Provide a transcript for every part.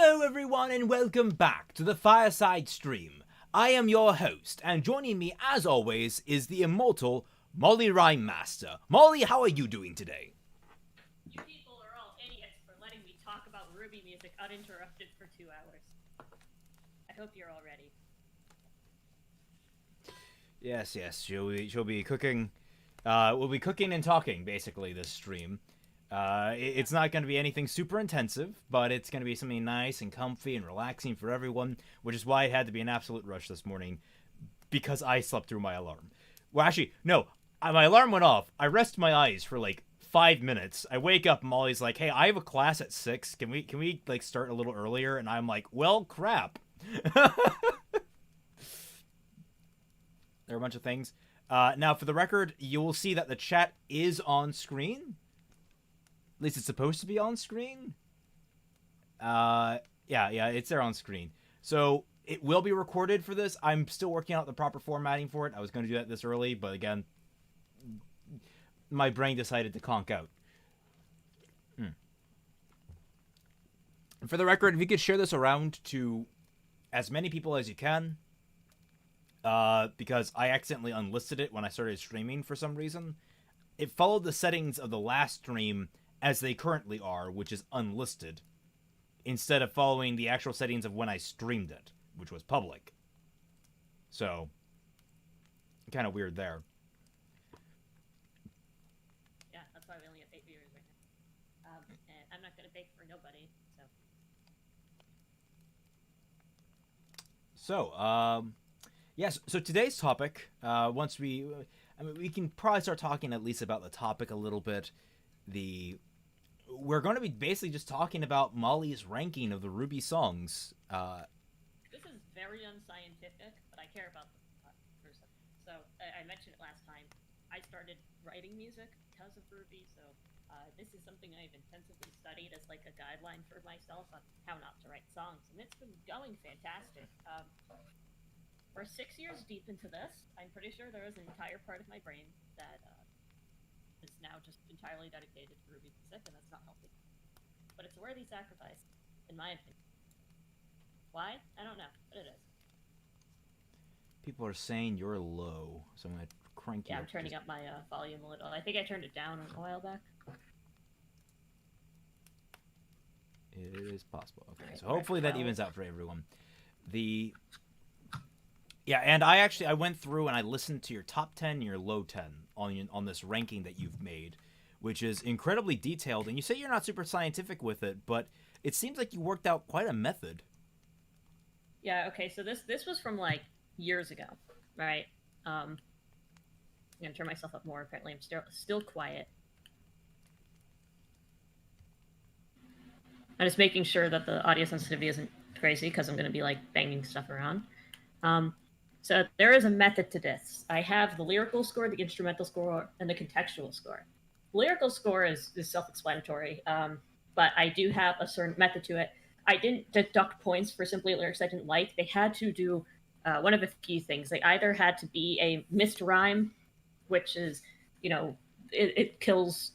Hello everyone and welcome back to the Fireside stream. I am your host, and joining me as always is the immortal Mollie Rhyme Master. Mollie, how are you doing today? You people are all idiots for letting me talk about RWBY music uninterrupted for 2 hours. I hope you're all ready. Yes, she'll be cooking. We'll be cooking and talking, basically, this stream. It's not going to be anything super intensive, but it's going to be something nice and comfy and relaxing for everyone, which is why it had to be an absolute rush this morning, because I slept through my alarm. Well, actually, no, my alarm went off. I rest my eyes for like 5 minutes. I wake up, Molly's like, "Hey, I have a class at 6. Can we like start a little earlier?" And I'm like, "Well, crap." There are a bunch of things. Now, for the record, you will see that the chat is on screen. At least it's supposed to be on screen. Yeah, it's there on screen. So it will be recorded for this. I'm still working out the proper formatting for it. I was going to do that this early, but again, my brain decided to conk out. And for the record, if you could share this around to as many people as you can, because I accidentally unlisted it when I started streaming for some reason. It followed the settings of the last stream as they currently are, which is unlisted, instead of following the actual settings of when I streamed it, which was public. So, kind of weird there. Yeah, that's why we only have 8 viewers right now. And I'm not going to bake for nobody, so. Yes, so today's topic, once we can probably start talking at least about the topic a little bit. We're going to be basically just talking about Mollie's ranking of the RWBY songs. This is very unscientific, but I care about the person. So, I mentioned it last time. I started writing music because of RWBY, so this is something I've intensively studied as like a guideline for myself on how not to write songs, and it's been going fantastic. We're 6 years deep into this. I'm pretty sure there is an entire part of my brain that is now just entirely dedicated to RWBY music, and that's not healthy. But it's a worthy sacrifice, in my opinion. Why? I don't know, but it is. People are saying you're low, so I'm going to crank you up. Yeah, I'm turning up my volume a little. I think I turned it down a while back. It is possible. Okay, right, so hopefully that 12. evens out for everyone. Yeah, and I went through and I listened to your top 10 and your low 10 on this ranking that you've made, which is incredibly detailed. And you say you're not super scientific with it, but it seems like you worked out quite a method. Yeah, okay, so this was from like years ago, right? I'm gonna turn myself up more. Apparently, I'm still quiet. I'm just making sure that the audio sensitivity isn't crazy because I'm gonna be like banging stuff around. So there is a method to this. I have the lyrical score, the instrumental score, and the contextual score. The lyrical score is self-explanatory, but I do have a certain method to it. I didn't deduct points for simply lyrics I didn't like. They had to do one of a few things. They either had to be a missed rhyme, which is, it kills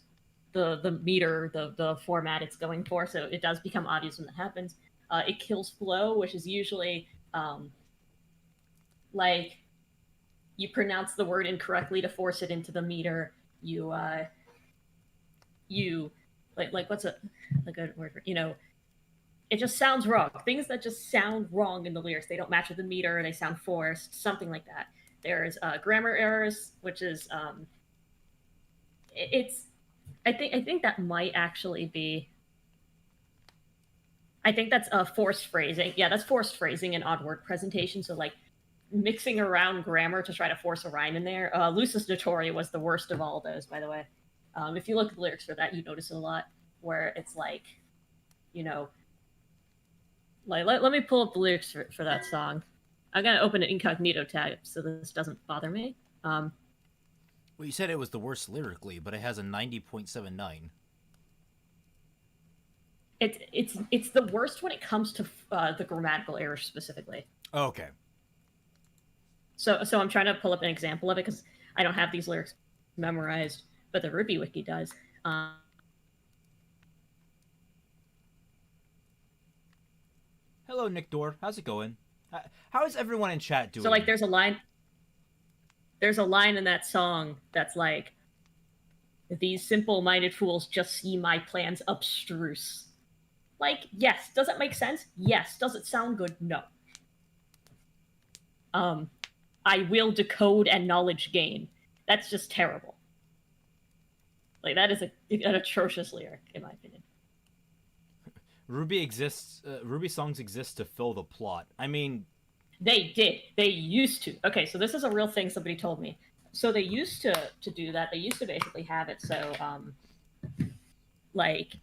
the meter, the format it's going for, so it does become obvious when that happens. It kills flow, which is usually like you pronounce the word incorrectly to force it into the meter. You like what's a good word for, it just sounds wrong. Things that just sound wrong in the lyrics. They don't match with the meter, they sound forced, something like that. There's grammar errors, which is I think that might actually be. I think that's forced phrasing. Yeah, that's forced phrasing in odd word presentation. So like mixing around grammar to try to force a rhyme in there. Lucis Notoria was the worst of all those, by the way. If you look at the lyrics for that, you notice it a lot, where it's like, like let me pull up the lyrics for that song. I'm gonna open an incognito tab so this doesn't bother me. Well, you said it was the worst lyrically, but it has a 90.79. It's the worst when it comes to the grammatical errors specifically. Oh, okay. So I'm trying to pull up an example of it because I don't have these lyrics memorized, but the RWBY wiki does. Hello, Nick Dorr. How's it going? How is everyone in chat doing? So like there's a line in that song that's like, these simple-minded fools just see my plans abstruse. Like, yes, does it make sense? Yes. Does it sound good? No. I will decode and knowledge gain. That's just terrible. Like, that is an atrocious lyric, in my opinion. RWBY songs exist to fill the plot. I mean, They did. They used to. Okay, so this is a real thing somebody told me. So they used to do that. They used to basically have it so like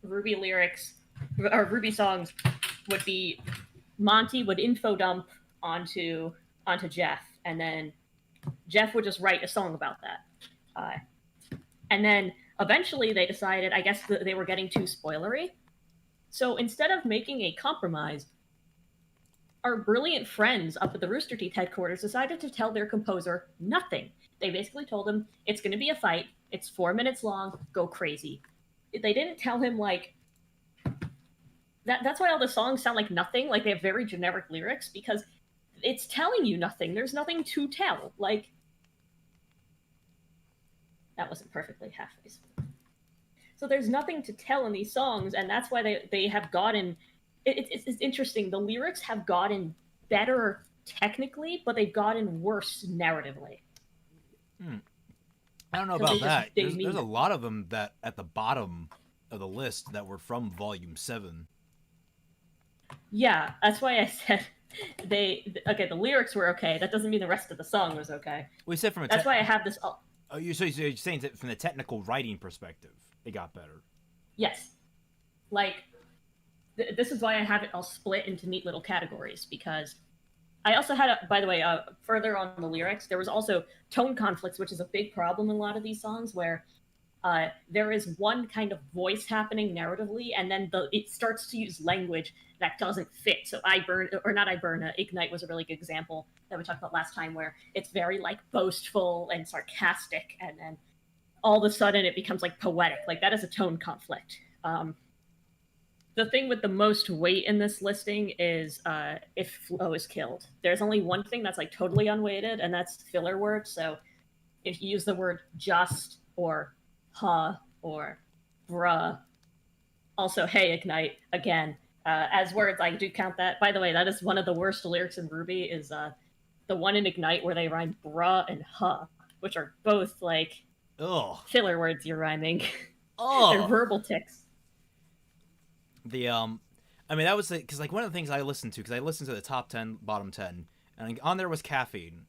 RWBY lyrics or RWBY songs would be, Monty would info dump onto Jeff, and then Jeff would just write a song about that. And then eventually they decided, I guess they were getting too spoilery. So instead of making a compromise, our brilliant friends up at the Rooster Teeth headquarters decided to tell their composer nothing. They basically told him, it's going to be a fight. It's 4 minutes long. Go crazy. They didn't tell him, like, that's why all the songs sound like nothing. Like, they have very generic lyrics, because it's telling you nothing. There's nothing to tell. Like, that wasn't perfectly halfway. So there's nothing to tell in these songs, and that's why they have gotten... It's interesting. The lyrics have gotten better technically, but they've gotten worse narratively. I don't know about that. There's a lot of them that at the bottom of the list that were from Volume 7. Yeah, that's why I said the lyrics were okay. That doesn't mean the rest of the song was okay. We said from a that's why I have this. Oh, you're saying that from the technical writing perspective, it got better. Yes, like this is why I have it all split into neat little categories, because I also had by the way, further on the lyrics, there was also tone conflicts, which is a big problem in a lot of these songs, where there is one kind of voice happening narratively, and then it starts to use language that doesn't fit. So Ignite was a really good example that we talked about last time, where it's very like boastful and sarcastic, and then all of a sudden it becomes like poetic. Like, that is a tone conflict. The thing with the most weight in this listing is if flow is killed. There's only one thing that's like totally unweighted, and that's filler words. So if you use the word just or huh or bruh, also hey Ignite, again, as words, I do count that. By the way, that is one of the worst lyrics in RWBY, is the one in Ignite where they rhyme bruh and huh, which are both like filler words you're rhyming. They're verbal ticks. I mean, that was because like one of the things I listened to, because I listened to the top 10, bottom 10, and on there was Caffeine,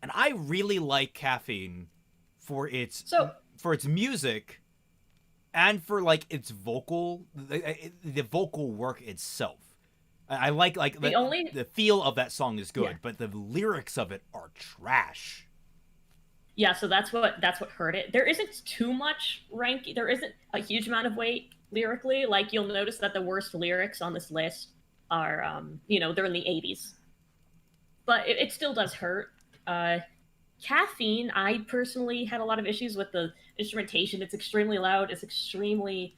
and I really like Caffeine for its music, and for like its the vocal work itself. I like the feel of that song is good, but the lyrics of it are trash. Yeah, so that's what hurt it. There isn't too much there isn't a huge amount of weight lyrically. Like, you'll notice that the worst lyrics on this list are they're in the 80s, but it still does hurt. Caffeine, I personally had a lot of issues with the instrumentation. It's extremely loud. It's extremely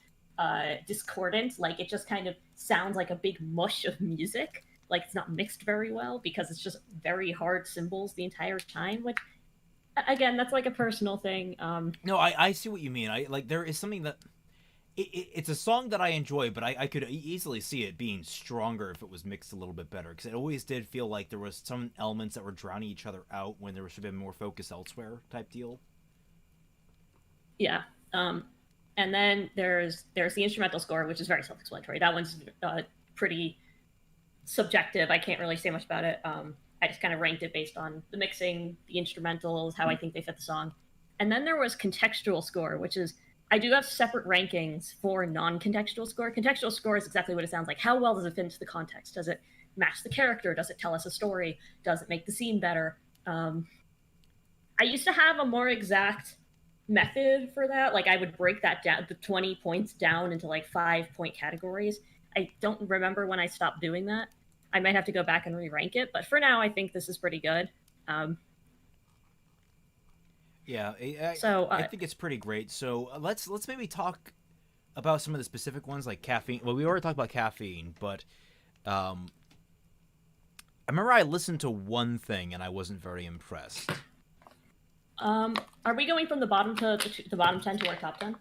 discordant. Like, it just kind of sounds like a big mush of music. Like, it's not mixed very well, because it's just very hard cymbals the entire time, which, again, that's like a personal thing. No, I see what you mean. There is something that it's a song that I enjoy, but I could easily see it being stronger if it was mixed a little bit better, because it always did feel like there was some elements that were drowning each other out when there should have been more focus elsewhere type deal. Yeah. And then there's the instrumental score, which is very self-explanatory. That one's pretty subjective. I can't really say much about it. I just kind of ranked it based on the mixing, the instrumentals, how I think they fit the song. And then there was contextual score, which is, I do have separate rankings for non-contextual score. Contextual score is exactly what it sounds like. How well does it fit into the context? Does it match the character? Does it tell us a story? Does it make the scene better? I used to have a more exact method for that. Like, I would break that down, the 20 points down into like 5-point categories. I don't remember when I stopped doing that. I might have to go back and re-rank it, but for now, I think this is pretty good. Yeah, I think it's pretty great. So let's maybe talk about some of the specific ones, like Caffeine. Well, we already talked about Caffeine, but I remember I listened to one thing and I wasn't very impressed. Are we going from the bottom to the bottom 10 to our top 10?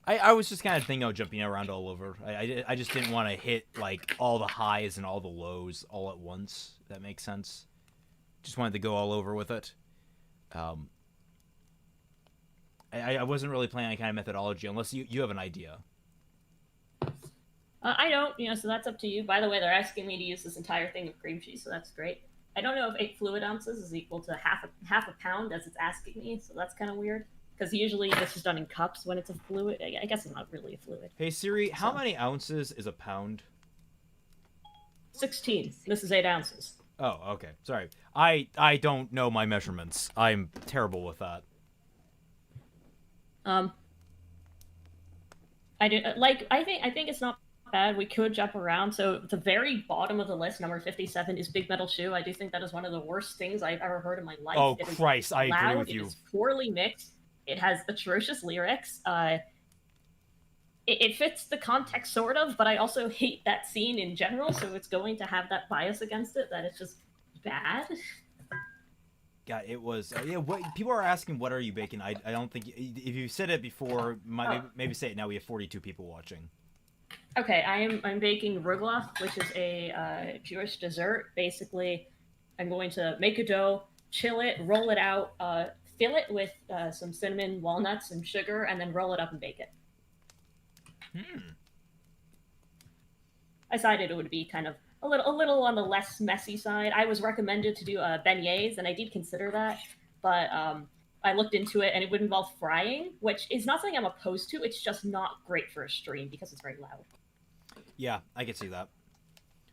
I was just kind of thinking of jumping around all over. I just didn't want to hit like all the highs and all the lows all at once. If that makes sense. Just wanted to go all over with it. I wasn't really planning on kind of methodology unless you have an idea. I don't, so that's up to you. By the way, they're asking me to use this entire thing of cream cheese, so that's great. I don't know if 8 fluid ounces is equal to half a pound as it's asking me, so that's kind of weird. Because usually this is done in cups when it's a fluid. I guess it's not really a fluid. Hey Siri, how many ounces is a pound? 16. This is 8 ounces. Oh, okay. Sorry. I don't know my measurements. I'm terrible with that. I think it's not bad. We could jump around. So the very bottom of the list, number 57, is Big Metal Shoe. I do think that is one of the worst things I've ever heard in my life. Oh, Christ, I agree with you. It is poorly mixed. It has atrocious lyrics. It fits the context, sort of, but I also hate that scene in general, so it's going to have that bias against it that it's just bad. God, it was... people are asking, what are you baking? I don't think... If you said it before, maybe say it now. We have 42 people watching. Okay, I'm baking RWBY, which is a Jewish dessert. Basically, I'm going to make a dough, chill it, roll it out, fill it with some cinnamon, walnuts, and sugar, and then roll it up and bake it. I decided it would be kind of a little on the less messy side. I was recommended to do beignets, and I did consider that, but I looked into it, and it would involve frying, which is not something I'm opposed to. It's just not great for a stream because it's very loud. Yeah, I could see that.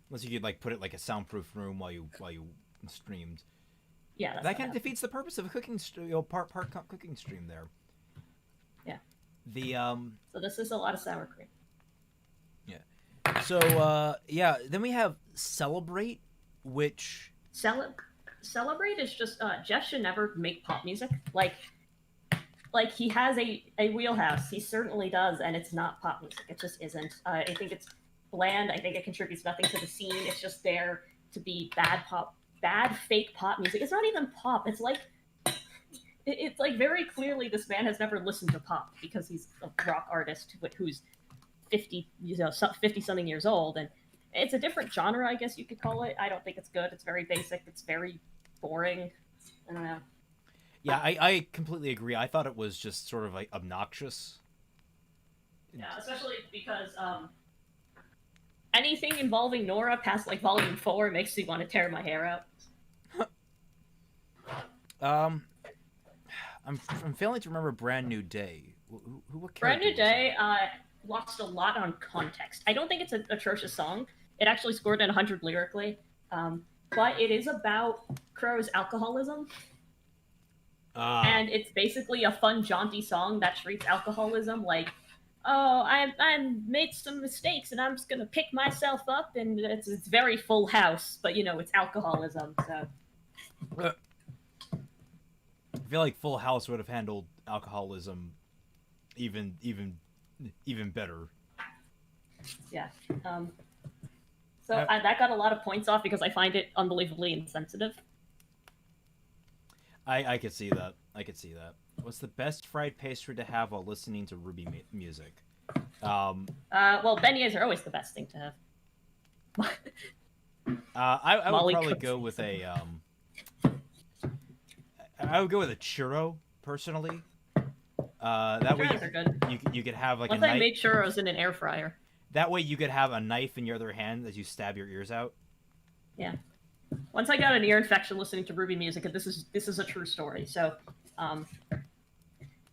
Unless you could like put it like a soundproof room while you streamed. Yeah, that kind of defeats the purpose of a cooking part cooking stream there. Yeah. So this is a lot of sour cream. Yeah. So then we have Celebrate, which Celebrate is just Jeff should never make pop music. Like he has a wheelhouse. He certainly does, and it's not pop music. It just isn't. I think it's bland. I think it contributes nothing to the scene. It's just there to be bad fake pop music. It's not even pop. It's like very clearly this man has never listened to pop because he's a rock artist who's 50 something years old, and it's a different genre, I guess you could call it. I don't think it's good. It's very basic. It's very boring. I don't know. Yeah, I completely agree. I thought it was just sort of like obnoxious. Yeah, especially because anything involving Nora past like volume 4 makes me want to tear my hair out. I'm failing to remember Brand New Day. What Brand New Day lost a lot on context. I don't think it's an atrocious song. It actually scored at 100 lyrically, but it is about Crow's alcoholism. And it's basically a fun, jaunty song that treats alcoholism like, oh, I made some mistakes and I'm just gonna pick myself up, and it's very Full House, but it's alcoholism. So I feel like Full House would have handled alcoholism even better. Yeah. That got a lot of points off because I find it unbelievably insensitive. I could see that. What's the best fried pastry to have while listening to RWBY music? Well, beignets are always the best thing to have. I would probably go with a I would go with a churro personally. That way are good. You could have like Once a knife. I made churros in an air fryer. That way you could have a knife in your other hand as you stab your ears out. Yeah. Once I got an ear infection listening to RWBY music, and this is a true story. So,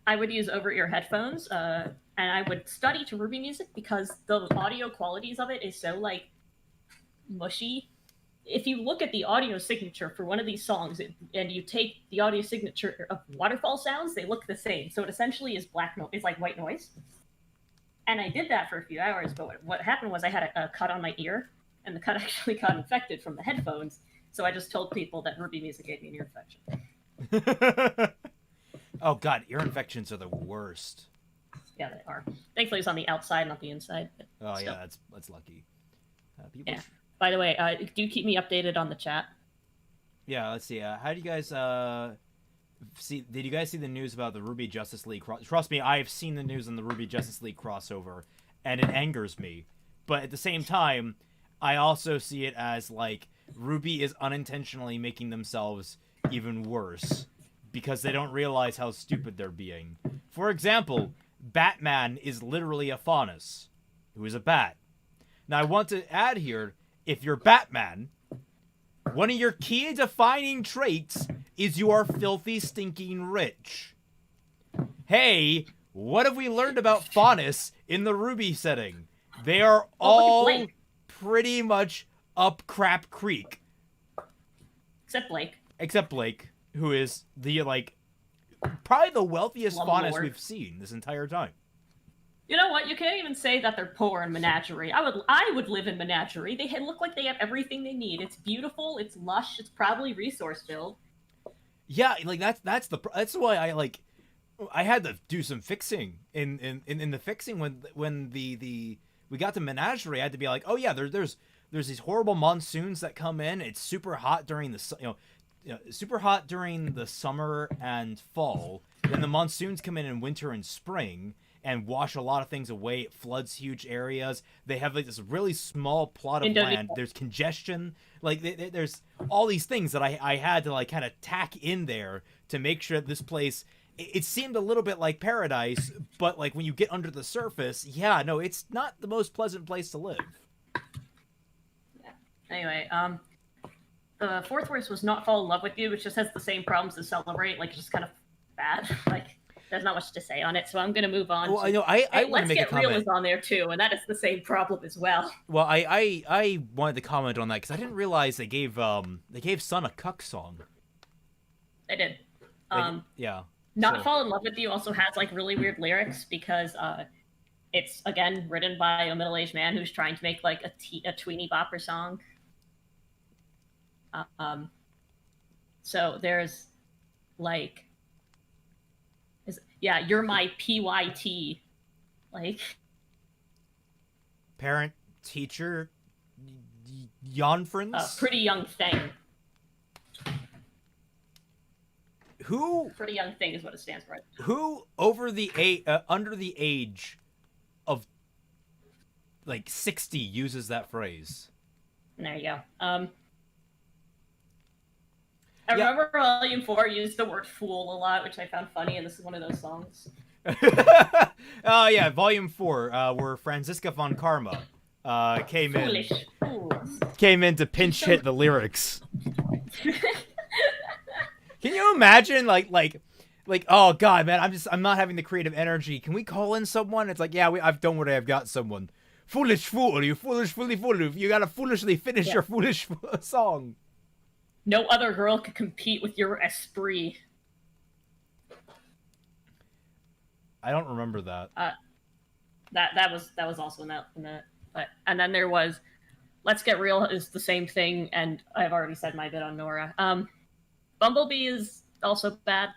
I would use over-ear headphones, and I would study to RWBY music because the audio qualities of it is so like mushy. If you look at the audio signature for one of these songs and you take the audio signature of waterfall sounds, they look the same. So it essentially is it's like white noise. And I did that for a few hours, but what happened was I had a cut on my ear, and the cut actually got infected from the headphones. So I just told people that RWBY music gave me an ear infection. Oh God, ear infections are the worst. Yeah, they are. Thankfully, it's on the outside, not the inside. Oh still. Yeah, that's lucky. Yeah. By the way, do keep me updated on the chat. Yeah, let's see. How do you guys see? Did you guys see the news about the RWBY Justice League? Trust me, I've seen the news on the RWBY Justice League crossover, and it angers me. But at the same time, I also see it as like RWBY is unintentionally making themselves even worse because they don't realize how stupid they're being. For example, Batman is literally a faunus, who is a bat. Now, I want to add here, if you're Batman, one of your key defining traits is you are filthy, stinking rich. Hey, what have we learned about faunus in the RWBY setting? They are all pretty much up crap creek. Except Blake, who is the, like, probably the wealthiest faunus we've seen this entire time. You know what? You can't even say that they're poor in Menagerie. I would live in Menagerie. They look like they have everything they need. It's beautiful. It's lush. It's probably resource filled. Yeah, like that's why I had to do some fixing in the fixing when we got to Menagerie. I had to be like, oh yeah, there's these horrible monsoons that come in. It's super hot during the super hot during the summer and fall. Then the monsoons come in winter and spring and wash a lot of things away. It floods huge areas. They have like this really small plot of land. There's congestion. Like there's all these things that I had to like kind of tack in there to make sure that this place, it seemed a little bit like paradise, but like when you get under the surface, yeah, no, it's not the most pleasant place to live. Yeah. Anyway, the fourth worst was Not Fall in Love with You, which just has the same problems as Celebrate. Like, it's just kind of bad. Like, there's not much to say on it, so I'm going to move on. Well, I know I want to make a comment. Let's Get Real is on there too, and that is the same problem as well. Well, I wanted to comment on that because I didn't realize they gave Sun a cuck song. They did. Yeah. Not Fall in Love with You also has like really weird lyrics because it's again written by a middle-aged man who's trying to make like a tweeny bopper song. So there's like, you're my PYT, like parent teacher Yonfrins. Pretty young thing. Who? Pretty young thing is what it stands for. Who under the age of like 60 uses that phrase? There you go. I remember Volume 4 used the word fool a lot, which I found funny, and this is one of those songs. Oh, yeah, Volume 4, where Franziska von Karma came in to pinch hit the lyrics. Can you imagine, like, oh, God, man, I'm not having the creative energy. Can we call in someone? It's like, yeah, don't worry, I've got someone. Foolish fool, you foolish fool. You gotta foolishly finish your foolish song. No other girl could compete with your esprit. I don't remember that. That was also in that. And then there was, Let's Get Real is the same thing, and I've already said my bit on Nora. Bumblebee is also bad.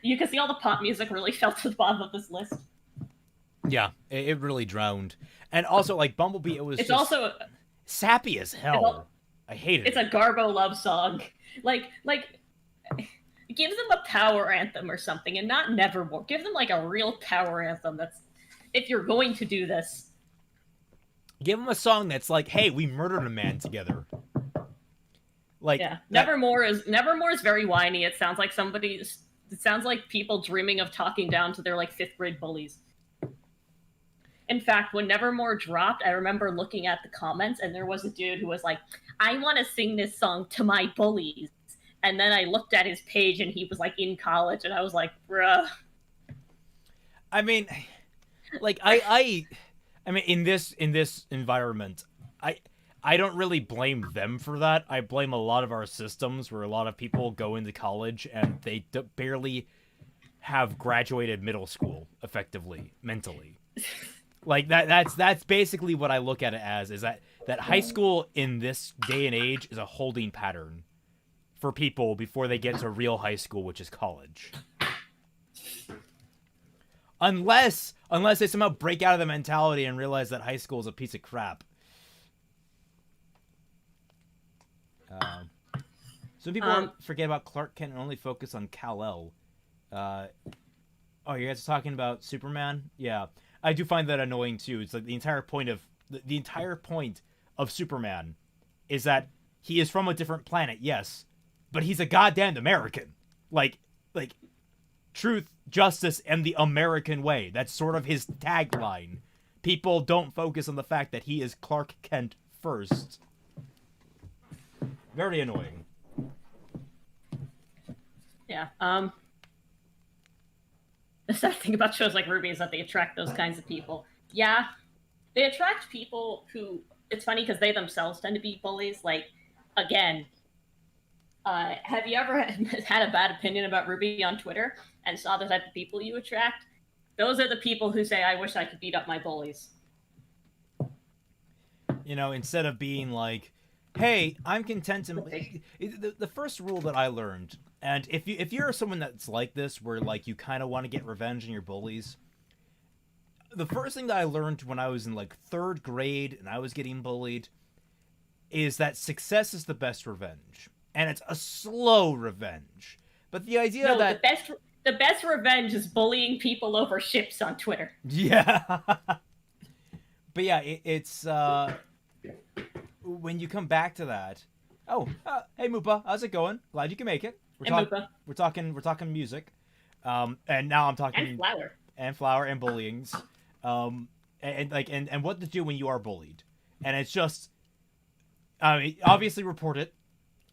You can see all the pop music really fell to the bottom of this list. Yeah, it really drowned. And also, like, Bumblebee, it's just also sappy as hell. I hate it. It's a Garbo love song. Like, give them a power anthem or something, and not Nevermore. Give them, like, a real power anthem that's, if you're going to do this. Give them a song that's like, hey, we murdered a man together. Like, yeah, Nevermore is very whiny. It sounds like people dreaming of talking down to their, like, 5th grade bullies. In fact, when Nevermore dropped, I remember looking at the comments, and there was a dude who was like, I want to sing this song to my bullies. And then I looked at his page, and he was, like, in college, and I was like, bruh. I mean, like, I mean, in this environment, I don't really blame them for that. I blame a lot of our systems where a lot of people go into college, and they barely have graduated middle school, effectively, mentally. Like, that's basically what I look at it as, is that high school in this day and age is a holding pattern for people before they get to real high school, which is college. Unless they somehow break out of the mentality and realize that high school is a piece of crap. Some people forget about Clark Kent and only focus on Kal-El. Oh, you guys are talking about Superman? Yeah, I do find that annoying too. It's like the entire point of Superman is that he is from a different planet, yes, but he's a goddamn American. Like truth, justice, and the American way. That's sort of his tagline. People don't focus on the fact that he is Clark Kent first. Very annoying. Yeah. The sad thing about shows like RWBY is that they attract those kinds of people. Yeah, they attract people who. It's funny because they themselves tend to be bullies. Like, again, have you ever had a bad opinion about RWBY on Twitter and saw the type of people you attract? Those are the people who say, "I wish I could beat up my bullies." You know, instead of being like, "Hey, I'm content to." The first rule that I learned. And if you're someone that's like this, where like you kind of want to get revenge on your bullies, the first thing that I learned when I was in like 3rd grade and I was getting bullied is that success is the best revenge, and it's a slow revenge. But the idea that the best revenge is bullying people over ships on Twitter. Yeah, but yeah, it's when you come back to that. Oh, hey Moopa, how's it going? Glad you can make it. We're talking music, and now I'm talking flower and bullyings, and what to do when you are bullied, and it's just, I mean, obviously report it,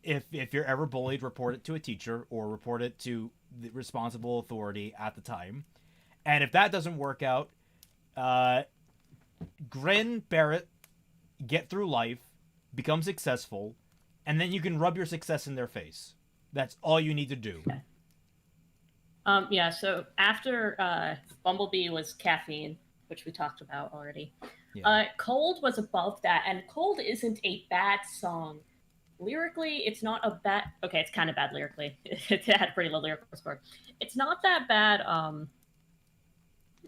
if you're ever bullied, report it to a teacher or report it to the responsible authority at the time, and if that doesn't work out, grin, bear it, get through life, become successful, and then you can rub your success in their face. That's all you need to do. Yeah, so after Bumblebee was Caffeine, which we talked about already. Yeah. Cold was above that, and Cold isn't a bad song. Lyrically, it's not a bad... Okay, it's kind of bad lyrically. It had a pretty low lyrical score. It's not that bad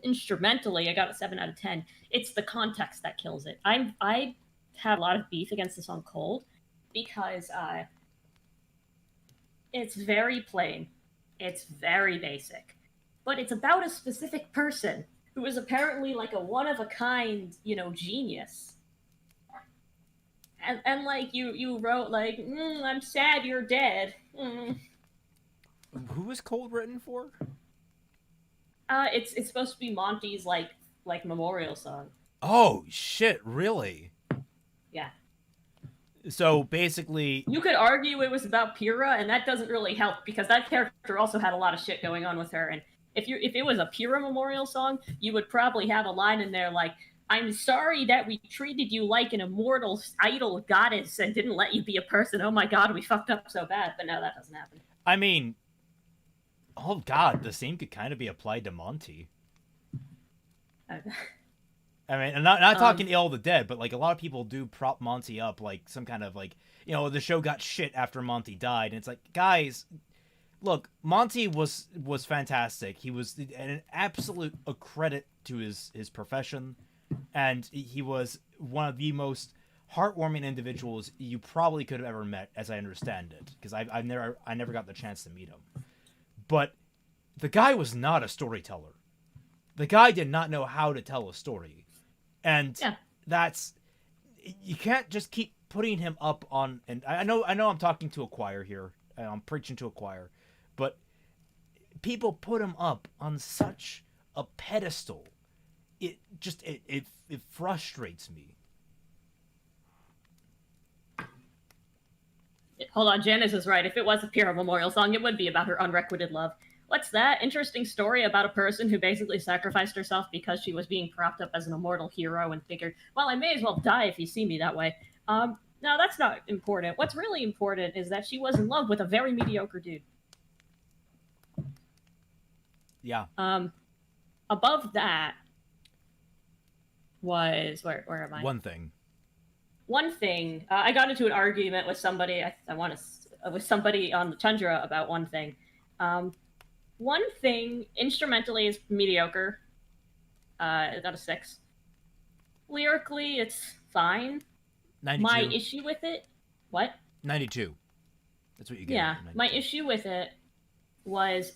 instrumentally. I got a 7 out of 10. It's the context that kills it. I have a lot of beef against the song Cold because... it's very plain. It's very basic. But it's about a specific person who is apparently like a one-of-a-kind, genius. And like, you wrote, like, I'm sad you're dead. Who was Cold written for? It's supposed to be Monty's, like memorial song. Oh, shit, really? Yeah. So basically, you could argue it was about Pyrrha, and that doesn't really help because that character also had a lot of shit going on with her. And if it was a Pyrrha memorial song, you would probably have a line in there like, "I'm sorry that we treated you like an immortal idol goddess and didn't let you be a person. Oh my god, we fucked up so bad." But no, that doesn't happen. I mean, oh god, the same could kind of be applied to Monty. I mean, I'm not talking ill of the dead, but like a lot of people do prop Monty up like some kind of like, the show got shit after Monty died, and it's like, guys, look, Monty was fantastic. He was an absolute credit to his profession, and he was one of the most heartwarming individuals you probably could have ever met, as I understand it, because I never got the chance to meet him. But the guy was not a storyteller. The guy did not know how to tell a story. And that's, you can't just keep putting him up on, and I know I'm talking to a choir here, I'm preaching to a choir, but people put him up on such a pedestal. It just, it frustrates me. Hold on, Janice is right. If it was a Pyrrha memorial song, it would be about her unrequited love. What's that? Interesting story about a person who basically sacrificed herself because she was being propped up as an immortal hero and figured, well, I may as well die if you see me that way. No, that's not important. What's really important is that she was in love with a very mediocre dude. Yeah. Above that was... Where am I? One thing. I got into an argument with somebody, with somebody on the Tundra about one thing. One thing, instrumentally, is mediocre. It got a 6. Lyrically, it's fine. 92. My issue with it... What? 92. That's what you get. Yeah, my issue with it was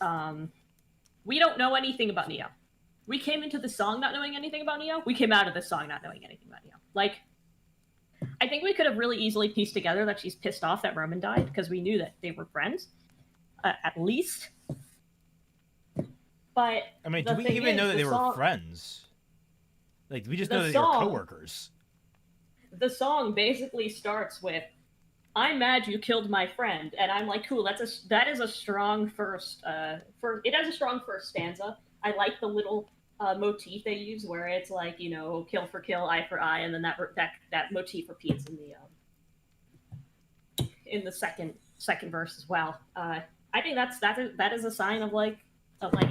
we don't know anything about Neo. We came into the song not knowing anything about Neo. We came out of the song not knowing anything about Neo. Like, I think we could have really easily pieced together that she's pissed off that Roman died because we knew that they were friends, at least. But I mean, do we even know that they were friends? Like, we just know that they were coworkers. The song basically starts with, "I'm mad you killed my friend," and I'm like, cool. That is a strong first. It has a strong first stanza. I like the little motif they use where it's like, you know, kill for kill, eye for eye, and then that motif repeats in the second verse as well. I think that is a sign of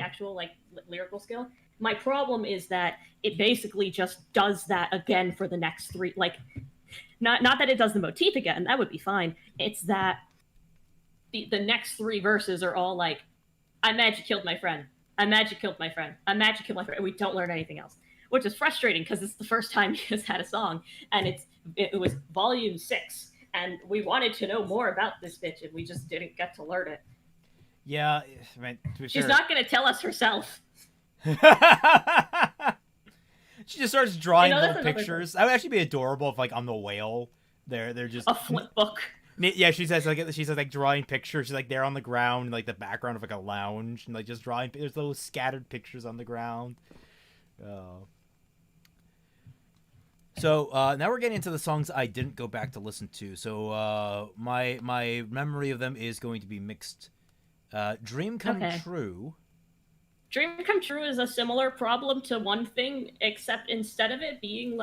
actual like lyrical skill. My problem is that it basically just does that again for the next three. Like, not that it does the motif again. That would be fine. It's that the next three verses are all like, "I'm mad you killed my friend. I'm mad you killed my friend. I'm mad you killed my friend." And we don't learn anything else, which is frustrating because it's the first time he has had a song, and it was volume 6, and we wanted to know more about this bitch, and we just didn't get to learn it. Yeah, I mean, she's not going to tell us herself. She just starts drawing little pictures. That would actually be adorable if, like, on the whale, they're just a flip book. Yeah, she's like drawing pictures. She's like there on the ground, like the background of like a lounge, and like just drawing. There's little scattered pictures on the ground. So now we're getting into the songs I didn't go back to listen to. So my memory of them is going to be mixed. Dream Come True. Dream Come True is a similar problem to One Thing, except instead of it being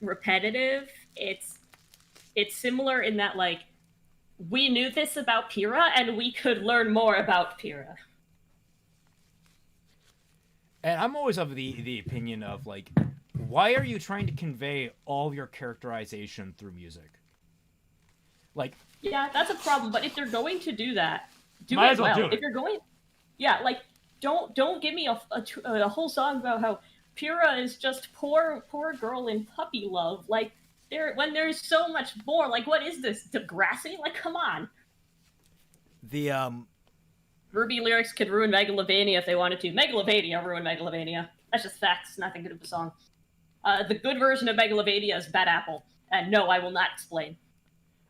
repetitive, it's similar in that, like, we knew this about Pyrrha and we could learn more about Pyrrha. And I'm always of the opinion of, like, why are you trying to convey all of your characterization through music? Like, yeah, that's a problem. But if you're going to do that, do might it as well. well. Do it. If you're going, yeah, like, don't give me a whole song about how Pyrrha is just poor girl in puppy love. Like, when there's so much more. Like, what is this, Degrassi? Like, come on. The RWBY lyrics could ruin Megalovania if they wanted to. Megalovania ruined Megalovania. That's just facts. Nothing good of the song. The good version of Megalovania is Bad Apple, and no, I will not explain.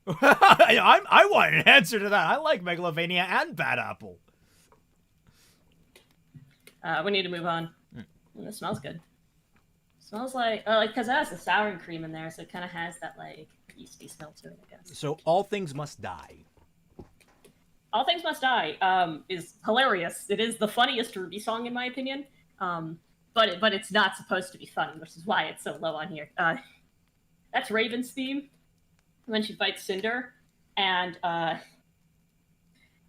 I want an answer to that. I like Megalovania and Bad Apple. We need to move on. It smells good. It smells like because it has the sour cream in there, so it kind of has that like yeasty smell to it, I guess. So All Things Must Die. All Things Must Die is hilarious. It is the funniest RWBY song in my opinion. But it's not supposed to be funny, which is why it's so low on here. That's Raven's theme when she fights Cinder, and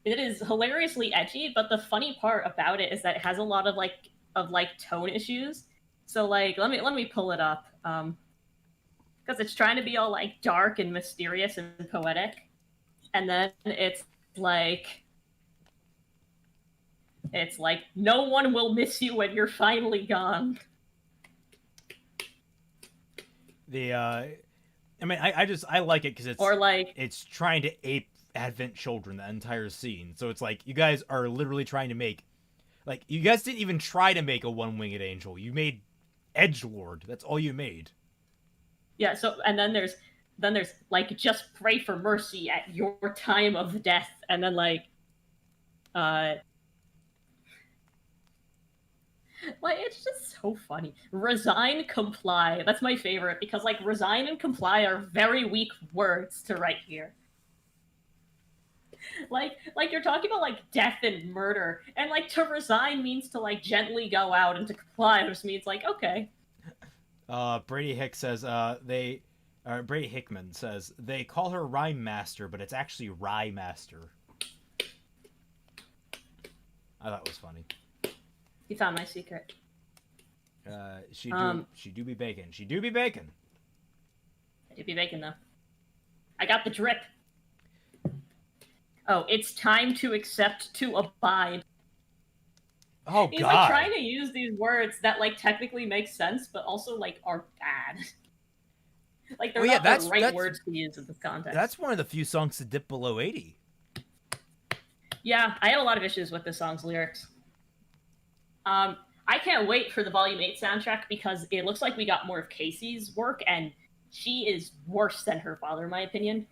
it is hilariously edgy. But the funny part about it is that it has a lot of tone issues. So like, let me pull it up, because it's trying to be all like dark and mysterious and poetic, and then it's like no one will miss you when you're finally gone. I mean, I like it because it's trying to ape Advent Children, the entire scene. So it's like, you guys are literally trying to make, like, you guys didn't even try to make a one-winged angel. You made Edgelord. That's all you made. Yeah. So and then there's like, just pray for mercy at your time of death, and then like it's just so funny. Resign, comply. That's my favorite, because like resign and comply are very weak words to write here. Like you're talking about like death and murder, and like to resign means to like gently go out, and to comply just means like, okay. Brady Hickman says they call her Rhyme Master, but it's actually Rye Master. I thought it was funny. You found my secret. She do be bacon. She do be bacon. I do be bacon though. I got the drip. Oh, it's time to accept, to abide. Oh, He's God. like trying to use these words that like technically make sense, but also like are bad. Like they're Well, yeah, not the right words to use in this context. That's one of the few songs to dip below 80. Yeah, I had a lot of issues with this song's lyrics. I can't wait for the Volume 8 soundtrack because it looks like we got more of Casey's work, and she is worse than her father, in my opinion.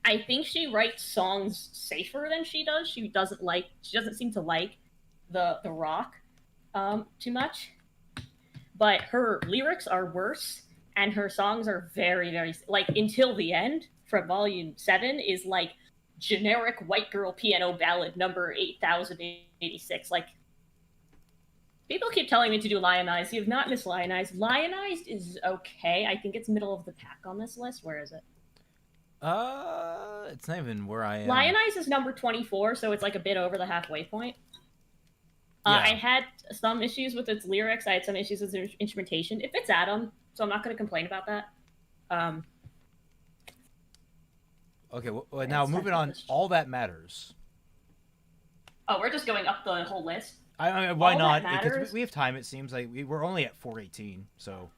I think she writes songs safer than she does. She doesn't seem to like the rock too much. But her lyrics are worse, and her songs are very, very like Until the End from Volume 7 is like generic white girl piano ballad number 8086. Like, people keep telling me to do Lionized. You have not missed Lionized. Lionized is okay. I think it's middle of the pack on this list. Where is it? It's not even where I am. Lionized is number 24, so it's like a bit over the halfway point. Yeah. I had some issues with its lyrics. I had some issues with its instrumentation. It fits Adam, so I'm not going to complain about that. Okay, well, now moving on. All That Matters. Oh, we're just going up the whole list? I mean, why All not? That Because Matters- we have time, it seems. Like we're only at 418, so...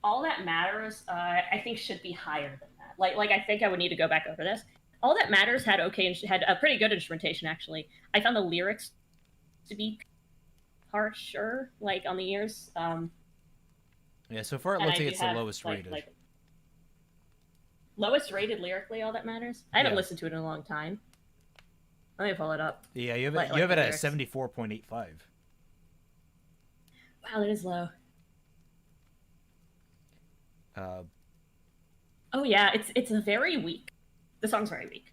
All That Matters, I think should be higher than that. Like I think I would need to go back over this. All That Matters had had a pretty good instrumentation, actually. I found the lyrics to be harsher, like on the ears. Yeah, so far it and looks I like do it's the have, lowest rated. Lowest rated lyrically, All That Matters. I haven't Yeah. listened to it in a long time. Let me pull it up. Yeah, you have it, like you have the it at lyrics. 74.85. Wow, that is low. Oh yeah, it's a very weak. The song's very weak.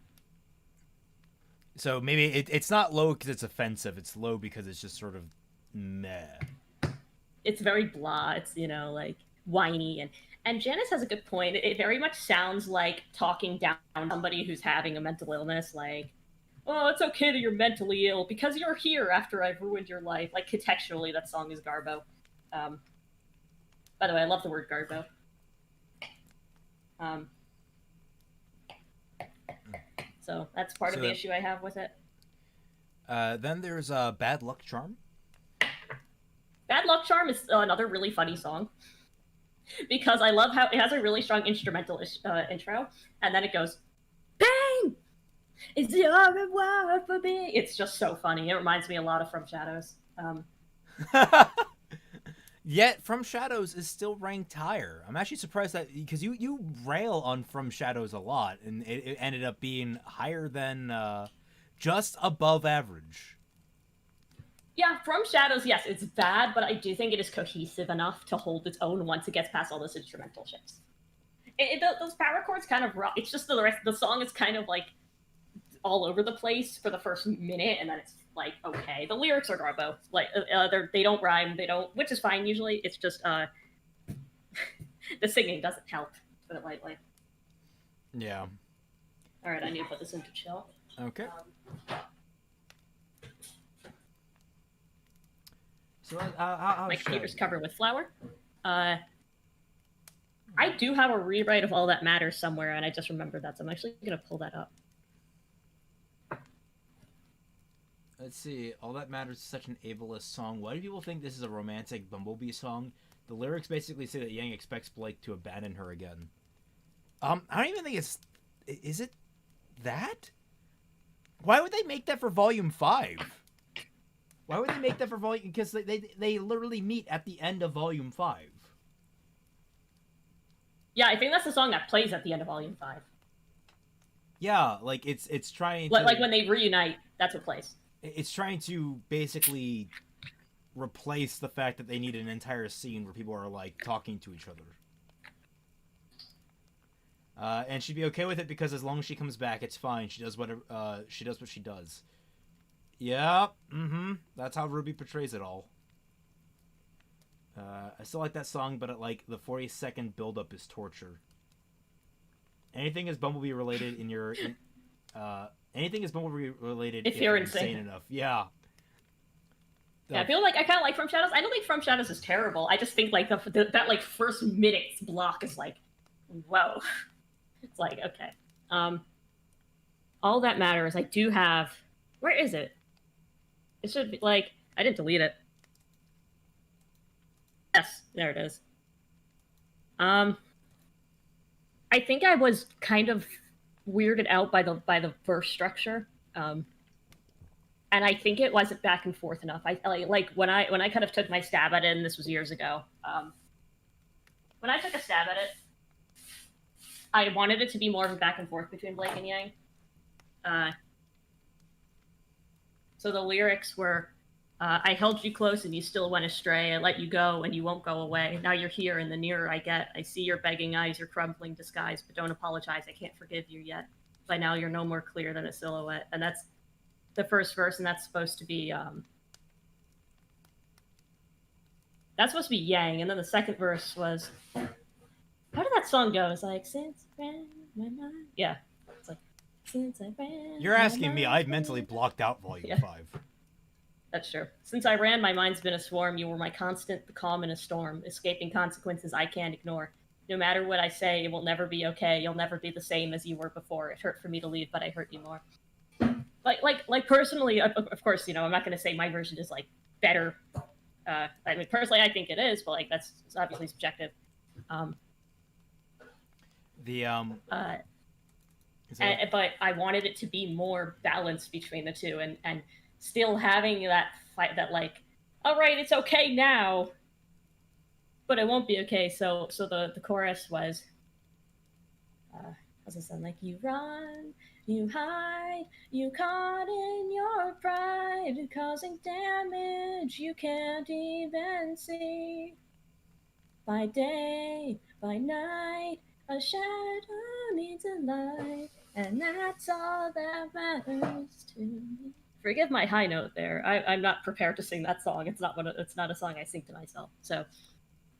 So maybe it's not low because it's offensive. It's low because it's just sort of meh. It's very blah. It's like whiny and Janice has a good point. It very much sounds like talking down somebody who's having a mental illness. Like, oh, it's okay that you're mentally ill because you're here after I've ruined your life. Like contextually, that song is garbo. By the way, I love the word garbo. So that's part of the issue I have with it. Then there's Bad Luck Charm. Bad Luck Charm is another really funny song because I love how it has a really strong instrumental intro, and then it goes, bang! It's your reward for me. It's just so funny. It reminds me a lot of From Shadows. Yet From Shadows is still ranked higher. I'm actually surprised that because you rail on From Shadows a lot, and it ended up being higher than just above average. Yeah, From Shadows, yes, it's bad, but I do think it is cohesive enough to hold its own once it gets past all those instrumental shifts. Those power chords kind of rock. It's just the rest. The song is kind of like all over the place for the first minute, and then it's like okay. The lyrics are garbo. Like they don't rhyme. They don't, which is fine usually. It's just the singing doesn't help. To put it lightly. Yeah. All right, I need to put this into chill. Okay. So My computer's covered with flour. I do have a rewrite of All That Matters somewhere, and I just remembered that, so I'm actually going to pull that up. Let's see. All That Matters is such an ableist song. Why do people think this is a romantic Bumblebee song? The lyrics basically say that Yang expects Blake to abandon her again. I don't even think it's... Is it that? Why would they make that for Volume 5? Why would they make that for Volume... Because they literally meet at the end of Volume 5. Yeah, I think that's the song that plays at the end of Volume 5. Yeah, like it's trying to... Like when they reunite, that's what plays. It's trying to basically replace the fact that they need an entire scene where people are like talking to each other. And she'd be okay with it because as long as she comes back, it's fine. She does whatever she does what she does. Yeah, that's how RWBY portrays it all. I still like that song, but like the 40-second build-up is torture. Anything is Bumblebee related anything is Bumblebee related if you're insane enough. Yeah. Yeah, I feel like I kind of like From Shadows. I don't think From Shadows is terrible. I just think like that like first minute's block is like, whoa. It's like okay. All That Matters. I do have. Where is it? It should be like I didn't delete it. Yes, there it is. I think I was kind of weirded out by the verse structure. And I think it wasn't back and forth enough. I like when I kind of took my stab at it, and this was years ago. When I took a stab at it, I wanted it to be more of a back and forth between Blake and Yang. So the lyrics were, I held you close and you still went astray. I let you go and you won't go away. Now you're here and the nearer I get, I see your begging eyes, your crumbling disguise, but don't apologize. I can't forgive you yet. By now you're no more clear than a silhouette. And that's the first verse, and that's supposed to be Yang. And then the second verse was, how did that song go? It's like, since I ran my mind. Yeah. It's like, since I ran. You're asking me. I've mentally blocked out Volume 5. That's true. Since I ran, my mind's been a swarm. You were my constant, the calm in a storm, escaping consequences I can't ignore. No matter what I say, it will never be okay. You'll never be the same as you were before. It hurt for me to leave, but I hurt you more. Like personally, of course, you know, I'm not going to say my version is like better. I mean, personally, I think it is, but like that's obviously subjective. But I wanted it to be more balanced between the two, and still having that fight, that like, all right, it's okay now, but it won't be okay. So the chorus was, how's it sound? Like, you run, you hide, you caught in your pride, causing damage you can't even see. By day, by night, a shadow needs a light, and that's all that matters to me. Forgive my high note there. I'm not prepared to sing that song. It's not a song I sing to myself. So,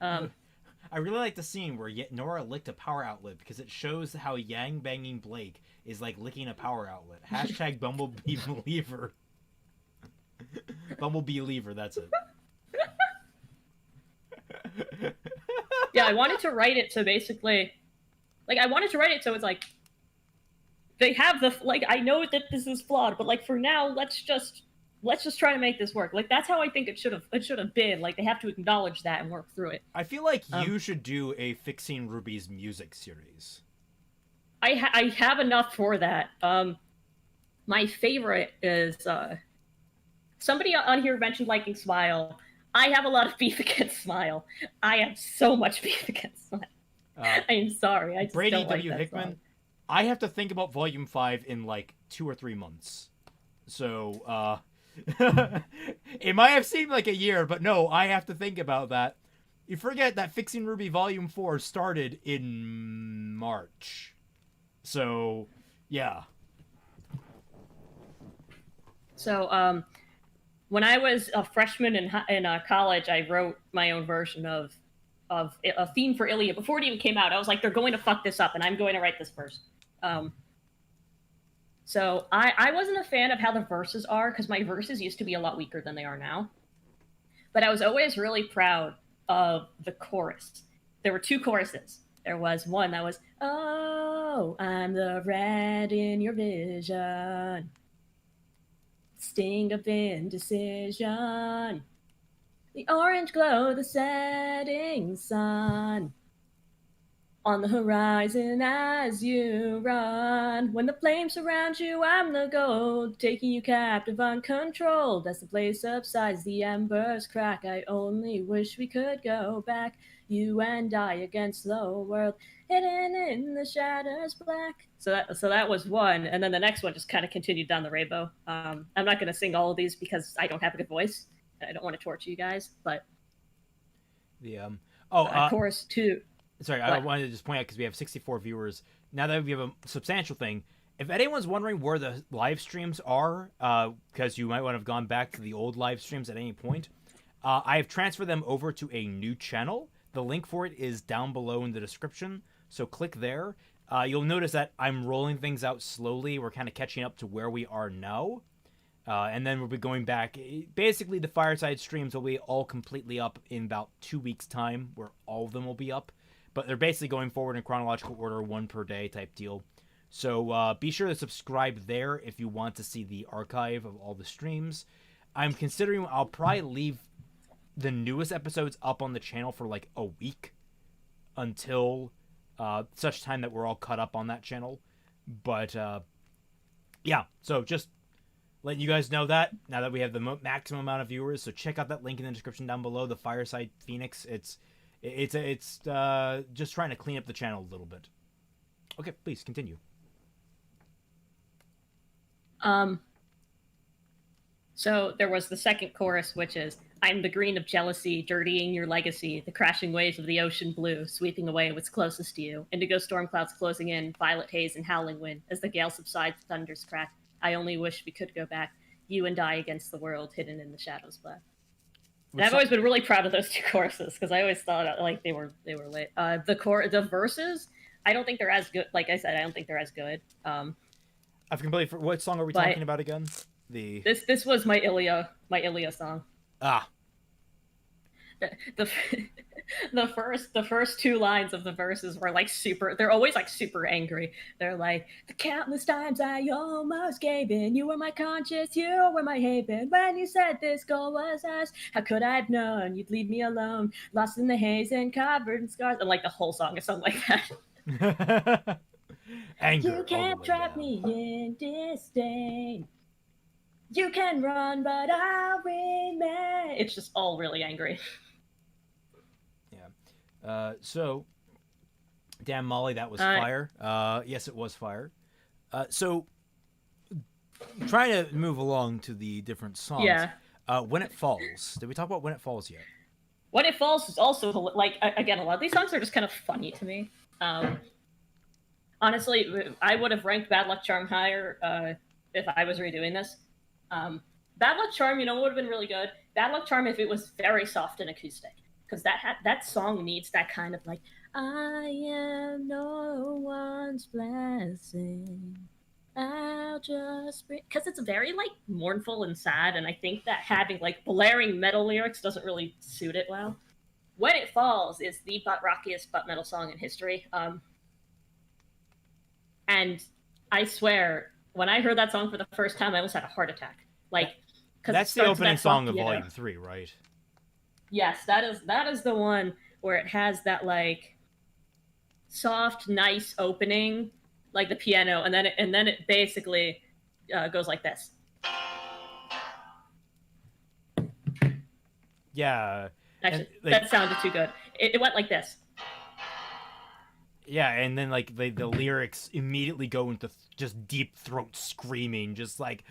I really like the scene where Nora licked a power outlet because it shows how Yang banging Blake is like licking a power outlet. Hashtag Bumblebee Believer. Bumblebee Believer, that's it. Yeah, I wanted to write it so basically, like, I wanted to write it so it's like, they have the, like, I know that this is flawed, but like for now, let's just try to make this work. Like, that's how I think it should have been. Like, they have to acknowledge that and work through it. I feel like you should do a Fixing RWBY's music series. I have enough for that. My favorite is somebody on here mentioned liking Smile. I have a lot of beef against Smile. I have so much beef against Smile. I'm sorry. I just Brady don't like W. that Hickman. song. I have to think about Volume 5 in like 2 or 3 months. So, it might have seemed like a year, but no, I have to think about that. You forget that Fixing RWBY Volume 4 started in March. So, yeah. So, when I was a freshman in college, I wrote my own version of a theme for Iliad. Before it even came out, I was like, they're going to fuck this up, and I'm going to write this first. So I wasn't a fan of how the verses are, because my verses used to be a lot weaker than they are now. But I was always really proud of the chorus. There were 2 choruses. There was one that was, oh, I'm the red in your vision, sting of indecision, the orange glow, the setting sun, on the horizon as you run. When the flames surround you, I'm the gold, taking you captive uncontrolled. As the blaze subsides, the embers crack. I only wish we could go back, you and I against the world, hidden in the shadows black. So that was one, and then the next one just kind of continued down the rainbow. I'm not going to sing all of these because I don't have a good voice. I don't want to torture you guys, but chorus 2. Sorry, I wanted to just point out, because we have 64 viewers. Now that we have a substantial thing, if anyone's wondering where the live streams are, because you might want to have gone back to the old live streams at any point, I have transferred them over to a new channel. The link for it is down below in the description, so click there. You'll notice that I'm rolling things out slowly. We're kind of catching up to where we are now. And then we'll be going back. Basically, the Fireside streams will be all completely up in about 2 weeks' time, where all of them will be up. But they're basically going forward in chronological order, 1 per day type deal. So be sure to subscribe there if you want to see the archive of all the streams. I'm considering I'll probably leave the newest episodes up on the channel for like a week until such time that we're all caught up on that channel. But yeah, so just letting you guys know that now that we have the maximum amount of viewers. So check out that link in the description down below. The Fireside Phoenix. It's just trying to clean up the channel a little bit. Okay, please continue. So there was the second chorus, which is, I'm the green of jealousy, dirtying your legacy, the crashing waves of the ocean blue, sweeping away what's closest to you. Indigo storm clouds closing in, violet haze and howling wind. As the gale subsides, thunders crack. I only wish we could go back. You and I against the world, hidden in the shadows black. And I've always been really proud of those two choruses, because I always thought like they were lit. The verses, I don't think they're as good. Like I said, I don't think they're as good. I've completely. What song are we talking about again? This was my Ilya song. Ah. The first two lines of the verses were like super. They're always like super angry. They're like, the countless times I almost gave in. You were my conscience, you were my haven. When you said this goal was us, how could I have known you'd leave me alone, lost in the haze and covered in scars? And like the whole song is something like that. Anger. You can't trap me in disdain. You can run, but I'll remain. It's just all really angry. Yeah. So, damn, Molly, that was fire. Yes, it was fire. So, trying to move along to the different songs. Yeah. When It Falls. Did we talk about When It Falls yet? When It Falls is also, like, again, a lot of these songs are just kind of funny to me. Honestly, I would have ranked Bad Luck Charm higher if I was redoing this. Bad Luck Charm, you know what would have been really good? Bad Luck Charm if it was very soft and acoustic. Because that song needs that kind of like, I am no one's blessing. I'll just bring... Because it's very like mournful and sad, and I think that having like blaring metal lyrics doesn't really suit it well. When It Falls is the rockiest butt metal song in history. And I swear, when I heard that song for the first time, I almost had a heart attack. Like, that's the opening song of Volume 3, right? Yes, that is the one where it has that like soft, nice opening, like the piano, and then it basically goes like this. Yeah. Actually, that sounded too good. It went like this. Yeah, and then like the lyrics immediately go into just deep throat screaming, just like,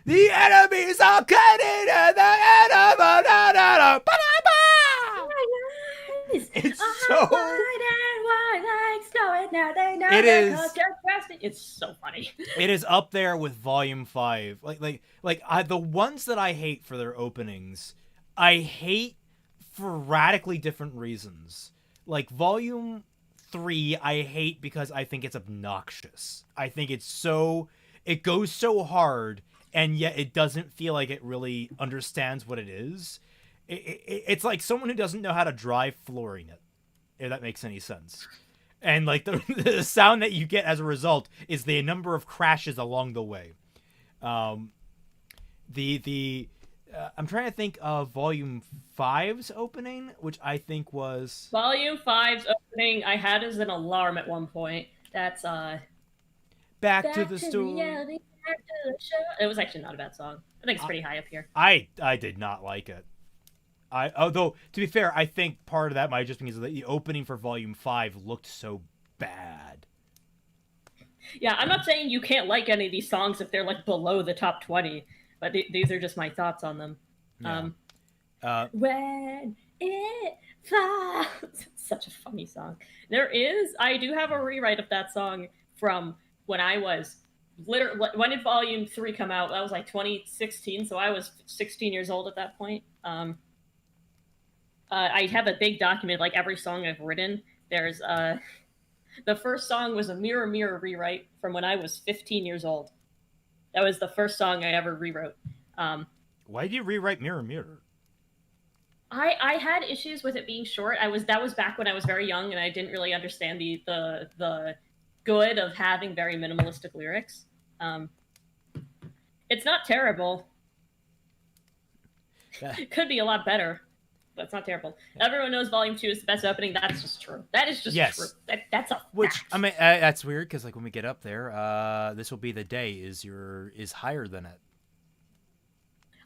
the enemies are cutting at the end of It's so. It is. It's so funny. It is up there with Volume 5. The ones that I hate for their openings, I hate for radically different reasons. Like Volume 3, I hate because I think it's obnoxious. I think it goes so hard, and yet it doesn't feel like it really understands what it is. It's like someone who doesn't know how to drive flooring it, if that makes any sense. And like the sound that you get as a result is the number of crashes along the way. I'm trying to think of Volume 5's opening, which I think was Volume 5's opening. I had as an alarm at one point. That's Back to the Store. Reality, back to the show. It was actually not a bad song. I think it's pretty high up here. I did not like it. Although, to be fair, I think part of that might just be because the opening for Volume 5 looked so bad. Yeah, I'm not saying you can't like any of these songs if they're like below the top 20, but these are just my thoughts on them. Yeah. When It Falls. It's such a funny song. I do have a rewrite of that song from when I was when did Volume 3 come out? That was like 2016, so I was 16 years old at that point. I have a big document, like every song I've written. There's the first song was a Mirror Mirror rewrite from when I was 15 years old. That was the first song I ever rewrote. Why did you rewrite Mirror Mirror? I had issues with it being short. That was back when I was very young and I didn't really understand the good of having very minimalistic lyrics. It's not terrible. Could be a lot better, but it's not terrible. Everyone knows Volume 2 is the best opening. That's just true. That is just true. That's a fact. Which, I mean, that's weird, because, like, when we get up there, This Will Be the Day is higher than it.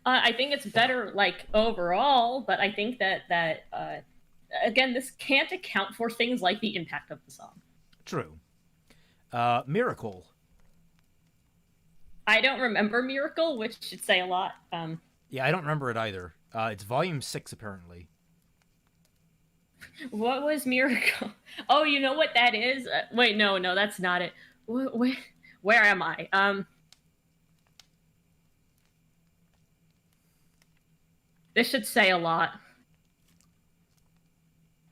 I think it's better, like, overall, but I think that again, this can't account for things like the impact of the song. True. Miracle. I don't remember Miracle, which should say a lot. Yeah, I don't remember it either. It's Volume 6, apparently. What was Miracle? Oh, you know what that is? Wait, no, that's not it. Where am I? This should say a lot.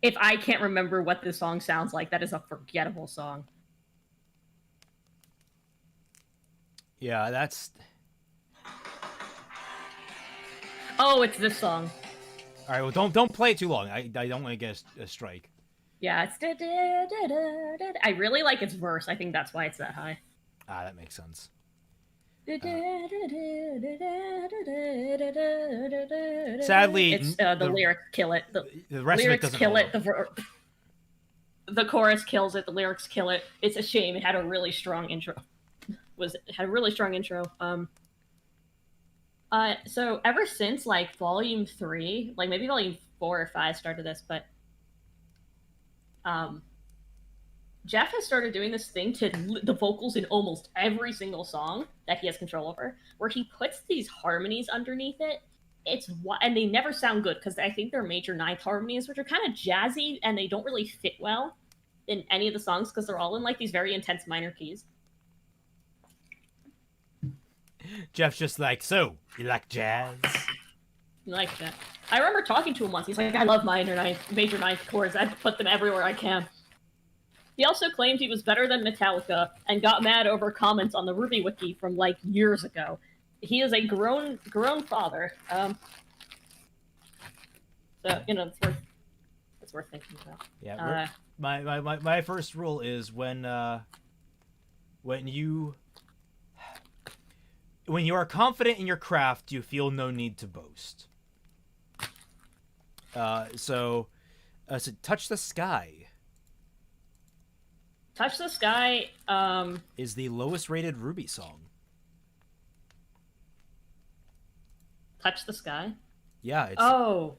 If I can't remember what this song sounds like, that is a forgettable song. Yeah, that's... Oh, it's this song. All right, well, don't play it too long. I don't want to get a strike. Yeah, it's... I really like its verse. I think that's why it's that high. Ah, that makes sense. Sadly, it's the lyrics kill it. The rest lyrics of it doesn't kill hold it. The chorus kills it. The lyrics kill it. It's a shame. It had a really strong intro. So ever since like Volume 3, like maybe Volume 4 or 5 started this, but Jeff has started doing this thing to the vocals in almost every single song that he has control over, where he puts these harmonies underneath it. And they never sound good because I think they're major ninth harmonies, which are kind of jazzy and they don't really fit well in any of the songs because they're all in like these very intense minor keys. Jeff's just like, so you like jazz? Like that. I remember talking to him once. He's like, I love major ninth chords. I put them everywhere I can. He also claimed he was better than Metallica and got mad over comments on the RWBY wiki from like years ago. He is a grown father. So it's worth thinking about. Yeah. My first rule is when you are confident in your craft, you feel no need to boast. So Touch the Sky. Touch the Sky is the lowest rated RWBY song. Touch the Sky? Yeah. It's, I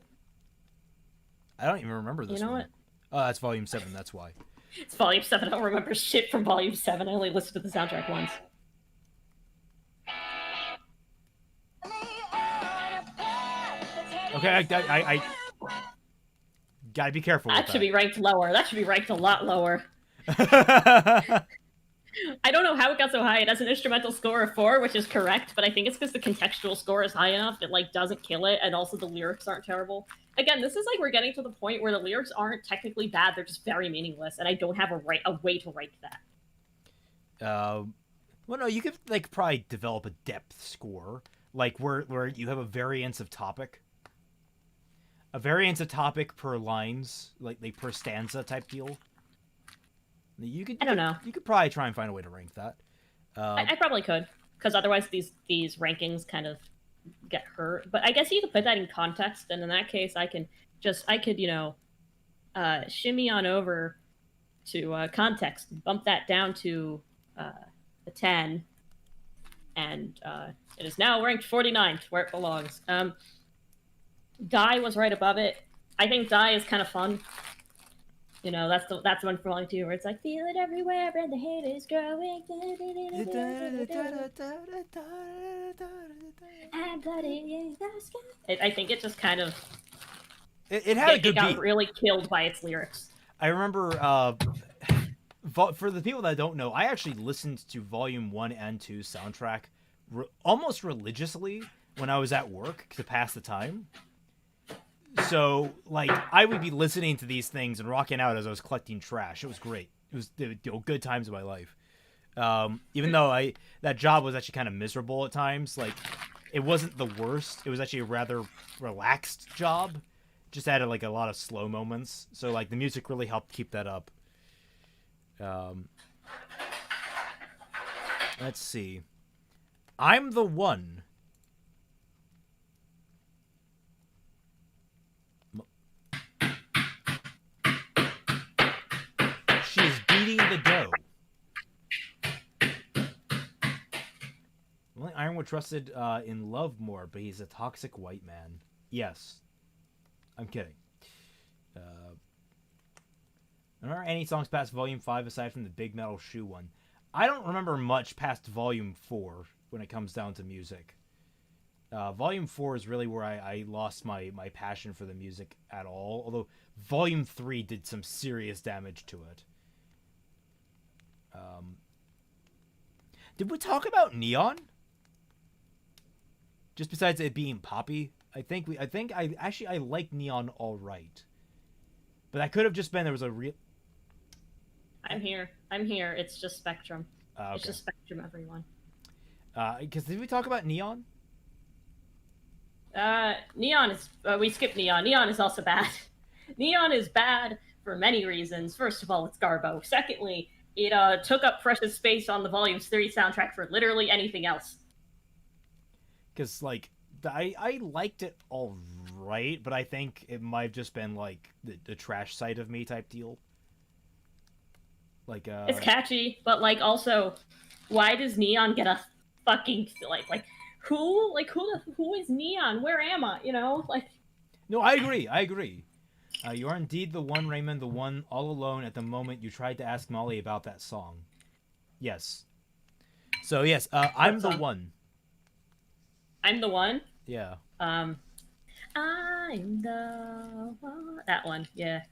don't even remember this one. What? Oh, that's Volume 7, that's why. It's Volume 7. I don't remember shit from Volume 7. I only listened to the soundtrack once. Okay, I gotta be careful with that. Should be ranked lower. That should be ranked a lot lower. I don't know how it got so high. It has an instrumental score of 4, which is correct, but I think it's because the contextual score is high enough. It like doesn't kill it, and also the lyrics aren't terrible. Again, this is like we're getting to the point where the lyrics aren't technically bad; they're just very meaningless, and I don't have a way to rank that. Well, no, you could like probably develop a depth score, like where you have a variance of topic per lines, like per stanza type deal. I don't know. You could probably try and find a way to rank that. I probably could, because otherwise these rankings kind of get hurt. But I guess you could put that in context, and in that case, I could shimmy on over to context, bump that down to a 10, and it is now ranked 49th, where it belongs. Die was right above it. I think Die is kind of fun. You know, that's the one for Volume 2 where it's like, feel it everywhere and the hate is growing. I think it just kind of... It had a good beat. It got really killed by its lyrics. I remember, for the people that don't know, I actually listened to Volume 1 and 2 soundtrack almost religiously when I was at work to pass the time. So, like, I would be listening to these things and rocking out as I was collecting trash. It was great. It was good times of my life. Even though that job was actually kind of miserable at times. Like, it wasn't the worst. It was actually a rather relaxed job. Just had, like, a lot of slow moments. So, like, the music really helped keep that up. Let's see. I'm the One. trusted in love more, but he's a toxic white man. Yes. I'm kidding. Remember any songs past Volume 5 aside from the Big Metal Shoe one? I don't remember much past Volume 4 when it comes down to music. Volume 4 is really where I lost my passion for the music at all, although Volume 3 did some serious damage to it. Did we talk about Neon? Just besides it being poppy, I think I like Neon all right, but that could have just been there was a real. I'm here. It's just Spectrum. Okay. It's just Spectrum, everyone. Because did we talk about Neon? Neon is. We skipped Neon. Neon is also bad. Neon is bad for many reasons. First of all, it's Garbo. Secondly, it took up precious space on the Volume 3 soundtrack for literally anything else. Because, like, I liked it all right, but I think it might have just been, like, the trash side of me type deal. Like, It's catchy, but, like, also, why does Neon get a fucking, who is Neon? Where am I? You know? Like... No, I agree. You are indeed the one, Raymond, the one all alone at the moment you tried to ask Molly about that song. Yes. So, yes, I'm the one. I'm the one? Yeah. I'm the one. That one, yeah.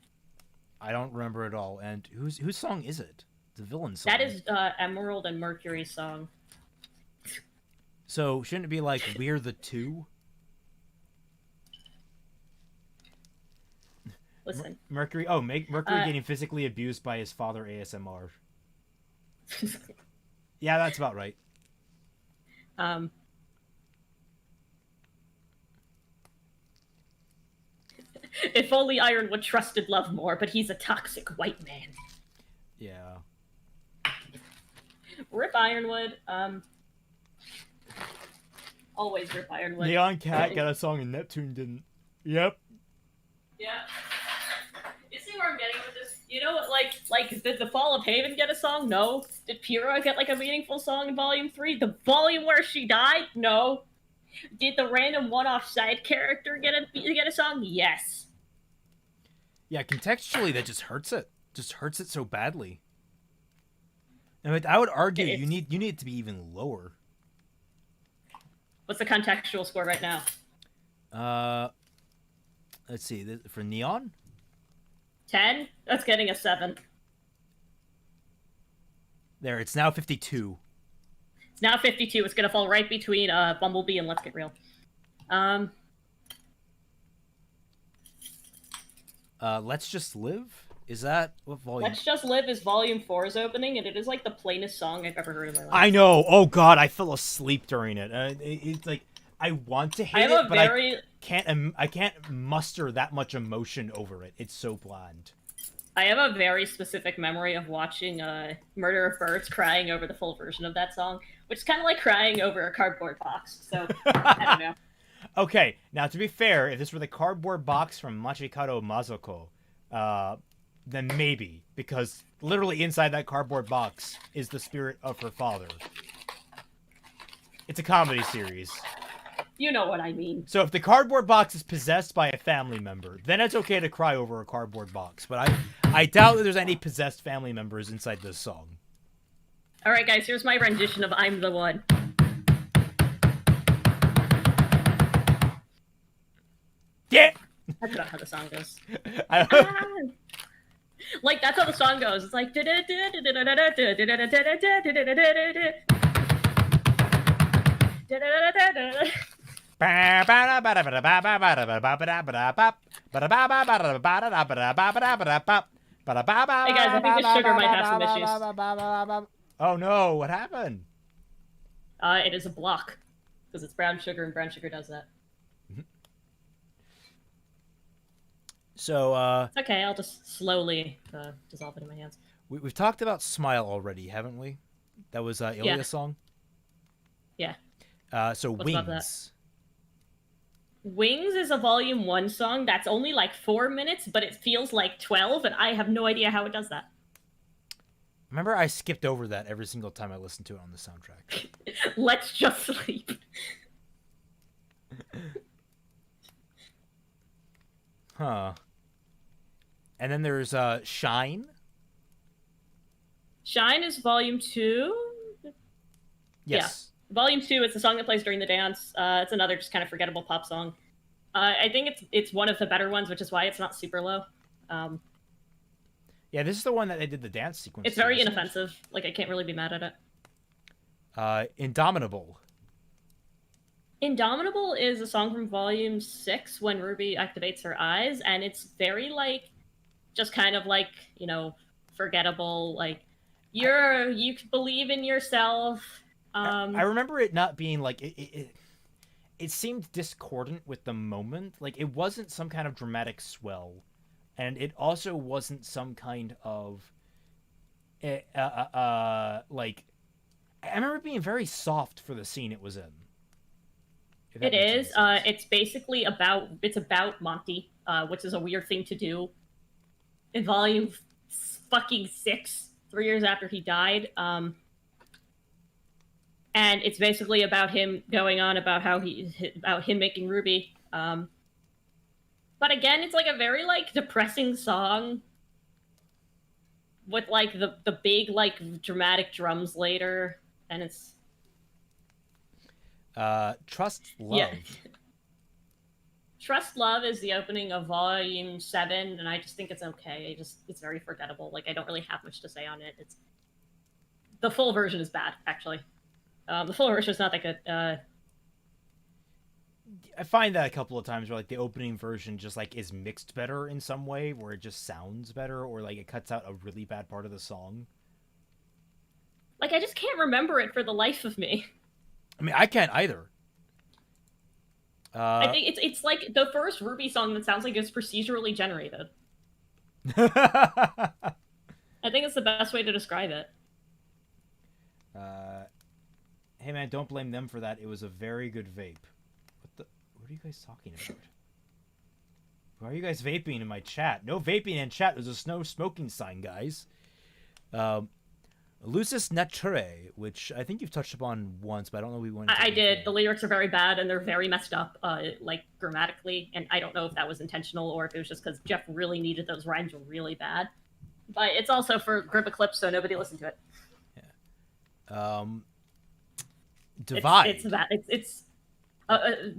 I don't remember it all. And whose song is it? The villain song. That is Emerald and Mercury's song. So, shouldn't it be like, We're the Two? Listen. Mercury getting physically abused by his father ASMR. Yeah, that's about right. If only Ironwood trusted love more, but he's a toxic white man. Yeah. Rip Ironwood. Always rip Ironwood. Neon Cat got a song and Neptune didn't. Yep. Yeah. You see where I'm getting with this? You know, did the Fall of Haven get a song? No. Did Pyrrha get, like, a meaningful song in Volume 3? The volume where she died? No. Did the random one-off side character get a song? Yes. Yeah, contextually, that just hurts it. Just hurts it so badly. I mean, I would argue you need it to be even lower. What's the contextual score right now? Let's see. For Neon? 10? That's getting a 7. There, it's now 52. It's now 52. It's gonna fall right between Bumblebee and Let's Get Real. Let's Just Live? Is that what volume? Let's Just Live is Volume 4's opening, and it is like the plainest song I've ever heard in my life. I know. Oh god, I fell asleep during it. It's like I want to hate it, but I can't muster that much emotion over it. It's so bland. I have a very specific memory of watching Murder of Birds crying over the full version of that song, which is kind of like crying over a cardboard box. So, I don't know. Okay, now to be fair, if this were the cardboard box from Machikado Mazoko, then maybe, because literally inside that cardboard box is the spirit of her father. It's a comedy series. You know what I mean. So if the cardboard box is possessed by a family member, then it's okay to cry over a cardboard box. But I doubt that there's any possessed family members inside this song. All right, guys, here's my rendition of I'm the One. Yeah! That's not how the song goes. I- Like, that's how the song goes. It's like... Hey guys, I think the sugar might have some issues. Oh no, what happened? It is a block. Because it's brown sugar, and brown sugar does that. So, Okay, I'll just slowly dissolve it in my hands. we've talked about Smile already, haven't we? That was Ilya's song? Yeah. So What's above Wings. Wings is a Volume 1 song that's only like 4 minutes, but it feels like 12, and I have no idea how it does that. Remember, I skipped over that every single time I listened to it on the soundtrack. Let's Just Sleep. Huh. And then there's Shine. Shine is volume 2. Yes. Yeah. Volume 2, it's the song that plays during the dance. It's another just kind of forgettable pop song. I think it's one of the better ones, which is why it's not super low. Yeah, this is the one that they did the dance sequence. It's very inoffensive. Like, I can't really be mad at it. Indomitable. Indomitable is a song from Volume 6 when Ruby activates her eyes, and it's very, like, just kind of like, you know, forgettable, like, you believe in yourself. I remember it not being, like, it seemed discordant with the moment. Like, it wasn't some kind of dramatic swell, and it also wasn't some kind of, like, I remember it being very soft for the scene it was in. It is. It's basically about Monty, which is a weird thing to do in volume fucking 6, 3 years after he died. And it's basically about him going on about him making Ruby. But again, it's like a very like depressing song with like the big like dramatic drums later, and it's Trust Love. Yeah. Trust Love is the opening of Volume 7, and I just think it's okay. It's very forgettable. Like, I don't really have much to say on it. The full version is bad, actually. The full version is not that good. I find that a couple of times where, like, the opening version just, like, is mixed better in some way, where it just sounds better, or, like, it cuts out a really bad part of the song. Like, I just can't remember it for the life of me. I mean, I can't either. I think it's like the first Ruby song that sounds like it's procedurally generated. I think it's the best way to describe it. Hey man, don't blame them for that. It was a very good vape. What are you guys talking about? Why are you guys vaping in my chat? No vaping in chat. There's a no smoking sign, guys. Lucis Nature, which I think you've touched upon once, but I don't know if we went. I did. The lyrics are very bad, and they're very messed up, like grammatically. And I don't know if that was intentional or if it was just because Jeff really needed those rhymes really bad. But it's also for Grip Eclipse, so nobody listened to it. Yeah. Divide. It's that. It's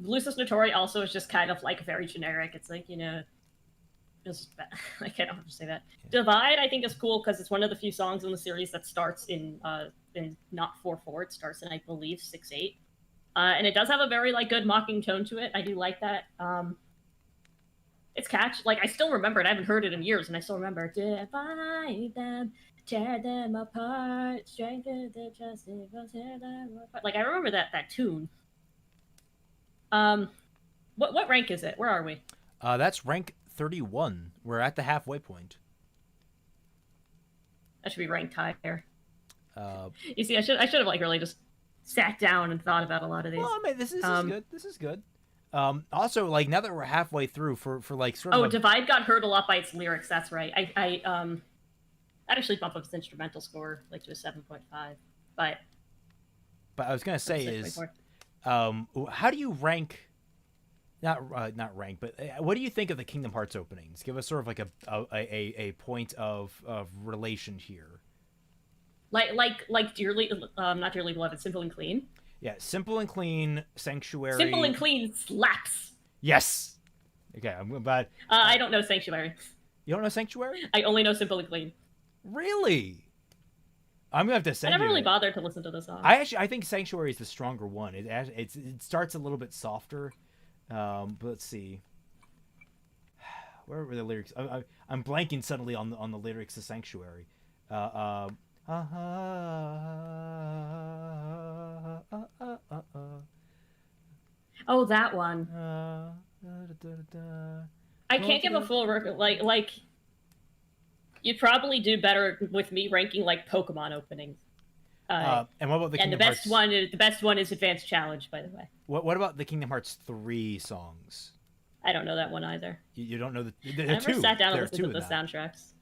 Lucis Notori also is just kind of like very generic. It's like, you know, just like I don't have to say that. Yeah. Divide, I think, is cool because it's one of the few songs in the series that starts in not 4/4. It starts in, I believe, 6/8, and it does have a very like good mocking tone to it. I do like that. It's catchy. Like, I still remember it. I haven't heard it in years, and I still remember. Divide them, tear them apart, strengthen the justice, tear them apart. Like, I remember that tune. What rank is it? Where are we? That's rank 31. We're at the halfway point. I should be ranked higher. You see, I should have like really just sat down and thought about a lot of these. Well, I mean, this is good. This is good. Also, like, now that we're halfway through, for like sort of. Divide got hurt a lot by its lyrics. That's right. I'd actually bump up its instrumental score like to a 7.5, but I was gonna say is, how do you rank? Not rank, but what do you think of the Kingdom Hearts openings? Give us sort of like a point of relation here. Like Dearly, not Dearly Beloved, Simple and Clean. Yeah, Simple and Clean, Sanctuary. Simple and Clean slaps. Yes. Okay, I'm glad. I don't know Sanctuary. You don't know Sanctuary? I only know Simple and Clean. Really? I'm gonna have to say. I never really bothered to listen to the song. I think Sanctuary is the stronger one. It starts a little bit softer. But let's see. Where were the lyrics? I'm blanking suddenly on the lyrics of Sanctuary. Oh, that one. I can't give a full like. You'd probably do better with me ranking like Pokemon openings. And what about the Kingdom Hearts? The best one is Advanced Challenge, by the way. What about the Kingdom Hearts 3 songs? I don't know that one either. You don't know I never sat down and listened to the soundtracks.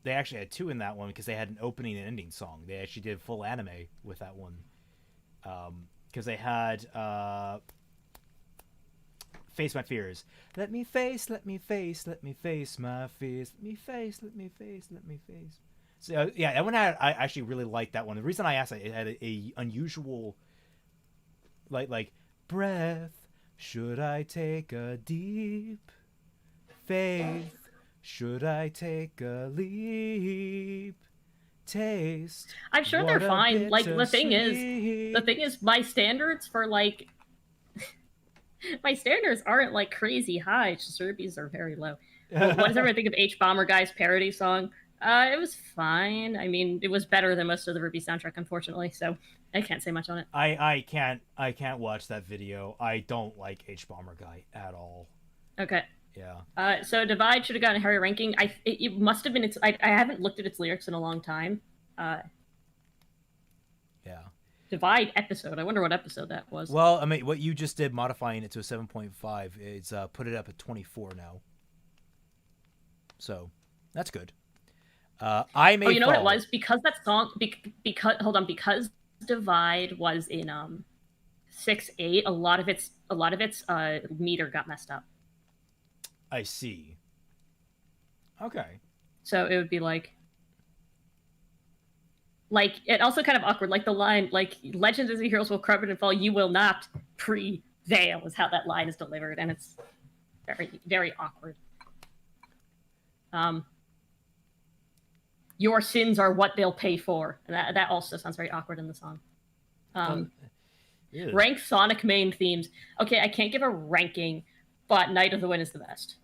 They actually had 2 in that one because they had an opening and ending song. They actually did full anime with that one. Because they had face my fears. Let me face, let me face, let me face my fears. Let me face, let me face, let me face. So yeah, that one I actually really liked that one. The reason I asked it had a unusual, like breath. Should I take a deep faith? Should I take a leap? Taste. I'm sure they're fine. Like the thing is, my standards for like my standards aren't like crazy high. It's just RWBY's are very low. What does everyone think of H Bomber Guy's parody song? It was fine. I mean, it was better than most of the RWBY soundtrack, unfortunately. So I can't say much on it. I can't watch that video. I don't like H Bomber Guy at all. Okay. Yeah. So Divide should have gotten a higher ranking. It must have been its. I haven't looked at its lyrics in a long time. Yeah. Divide episode. I wonder what episode that was. Well, I mean, what you just did, modifying it to a 7.5, is put it up at 24 now. So that's good. I may. Oh, you know fall. what it was? Because that song. Because Divide was in 6.8. A lot of its meter got messed up. I see. Okay. So it would be like it also kind of awkward. Like the line, like legends as heroes will crumble and fall, you will not prevail is how that line is delivered, and it's very, very awkward. Your sins are what they'll pay for. And that also sounds very awkward in the song. Rank Sonic main themes. Okay, I can't give a ranking, but Night of the Wind is the best.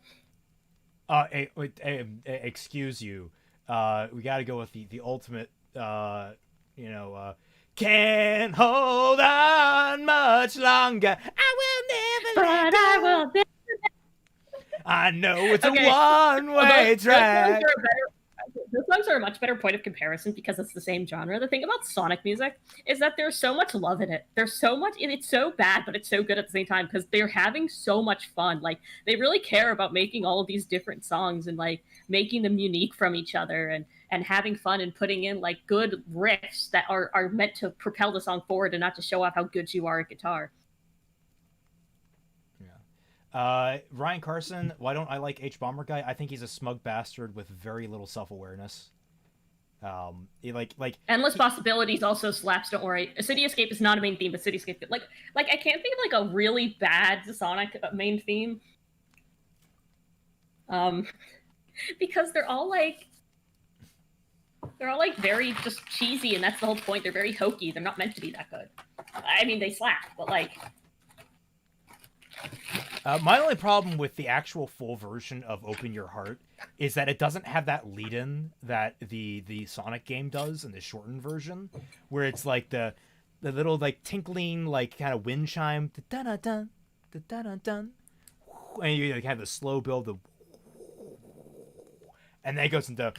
Excuse you. We got to go with the ultimate. Can't hold on much longer. I will never. But I will. I know it's a one-way track. Those songs are a much better point of comparison because it's the same genre. The thing about Sonic music is that there's so much love in it. There's so much, and it's so bad, but it's so good at the same time because they're having so much fun. Like, they really care about making all of these different songs and, like, making them unique from each other and having fun and putting in, like, good riffs that are meant to propel the song forward and not to show off how good you are at guitar. Ryan Carson, why don't I like H Bomber Guy? I think he's a smug bastard with very little self-awareness. Endless Possibilities also slaps. Don't worry, City Escape is not a main theme, but City Escape like I can't think of like a really bad Sonic main theme. Because they're all like very just cheesy, and that's the whole point. They're very hokey. They're not meant to be that good. I mean, they slap, but like. My only problem with the actual full version of Open Your Heart is that it doesn't have that lead-in that the Sonic game does in the shortened version, where it's like the little like tinkling like kind of wind chime, da-da-dun, da-da-dun, and you like have the slow build of, and then it goes into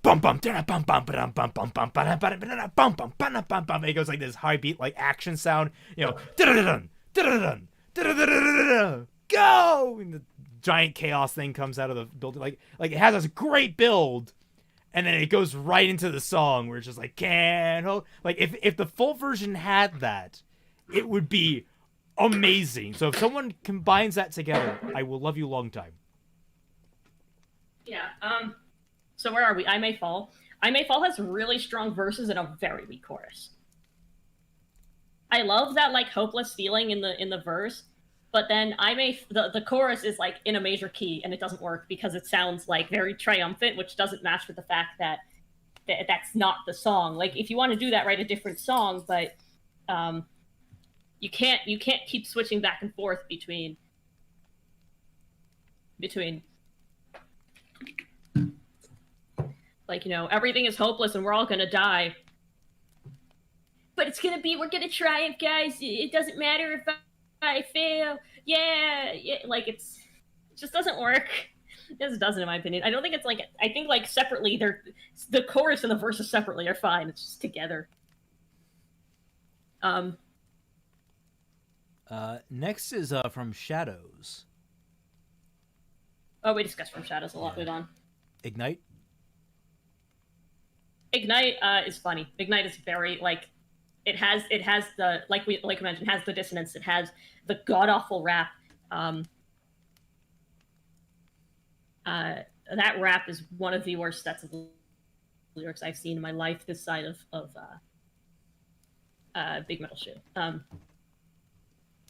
bum bum bum bum bum bum bum bum bum bum bum bum. It goes like this high beat like action sound, da-da-dun, da-da-dun. Go! And the giant chaos thing comes out of the building. Like it has this great build, and then it goes right into the song where it's just like can't hold. Like if the full version had that, it would be amazing. So if someone combines that together, I will love you long time. Yeah. So where are we? I May Fall. I May Fall has really strong verses and a very weak chorus. I love that like hopeless feeling in the verse, but then the chorus is like in a major key and it doesn't work because it sounds like very triumphant, which doesn't match with the fact that that's not the song. Like if you want to do that, write a different song, but you can't keep switching back and forth between like everything is hopeless and we're all gonna die. But we're gonna triumph, guys. It doesn't matter if I fail. Yeah. Like it just doesn't work. It just doesn't, in my opinion. I don't think it's like, I think like separately, the chorus and the verses separately are fine. It's just together. Next is from Shadows. Oh, we discussed From Shadows a lot. Move on. Ignite is funny. Ignite is very like. It has the like we mentioned, has the dissonance. It has the god awful rap. That rap is one of the worst sets of lyrics I've seen in my life this side of Big Metal Shoe.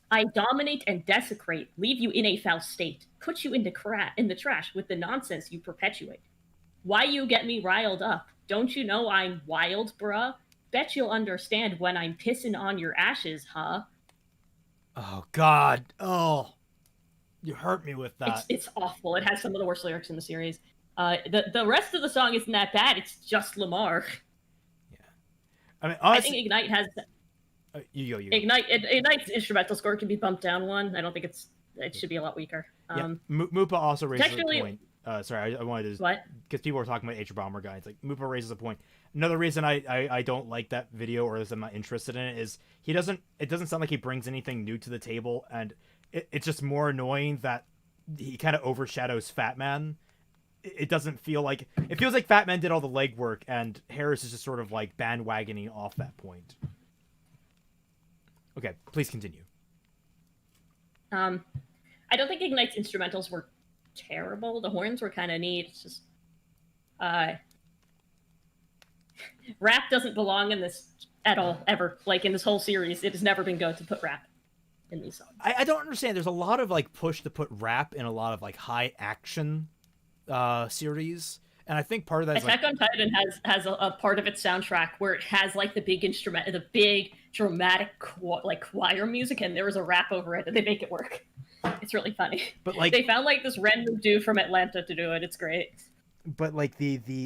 I dominate and desecrate, leave you in a foul state, put you in the trash with the nonsense you perpetuate. Why you get me riled up? Don't you know I'm wild, bruh? Bet you'll understand when I'm pissing on your ashes, huh? Oh God. Oh, you hurt me with that. It's awful. It has some of the worst lyrics in the series. The rest of the song isn't that bad. It's just Lamar. Yeah. I mean, honestly, I think Ignite has you go. Ignite's instrumental score can be bumped down one. I don't think it should be a lot weaker. Mupa also raises a point. Sorry, I wanted to what? Because people were talking about Bomber guy. It's like Mupa raises a point. Another reason I don't like that video, or is I'm not interested in it, is it doesn't sound like he brings anything new to the table, and it's just more annoying that he kind of overshadows Fat Man. It doesn't feel like it feels like Fat Man did all the legwork, and Harris is just sort of like bandwagoning off that point. Okay, please continue. I don't think Ignite's instrumentals were terrible. The horns were kind of neat. It's just rap doesn't belong in this at all, ever. Like in this whole series, it has never been good to put rap in these songs. I don't understand. There's a lot of like push to put rap in a lot of like high action series, and I think part of that is Attack on Titan has a part of its soundtrack where it has like the big dramatic choir music, and there is a rap over it, and they make it work. It's really funny. But like they found like this random dude from Atlanta to do it. It's great. But like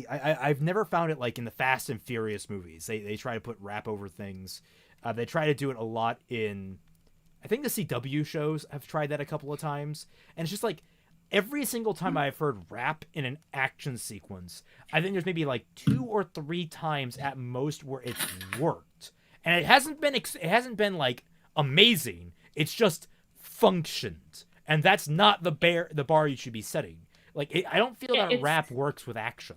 I've never found it like in the Fast and Furious movies. They try to put rap over things. They try to do it a lot in, I think the CW shows have tried that a couple of times, and it's just like every single time I've heard rap in an action sequence, I think there's maybe like 2 or 3 times at most where it's worked, and it hasn't been like amazing. It's just functioned, and that's not the bar you should be setting. Like I don't feel that rap works with action.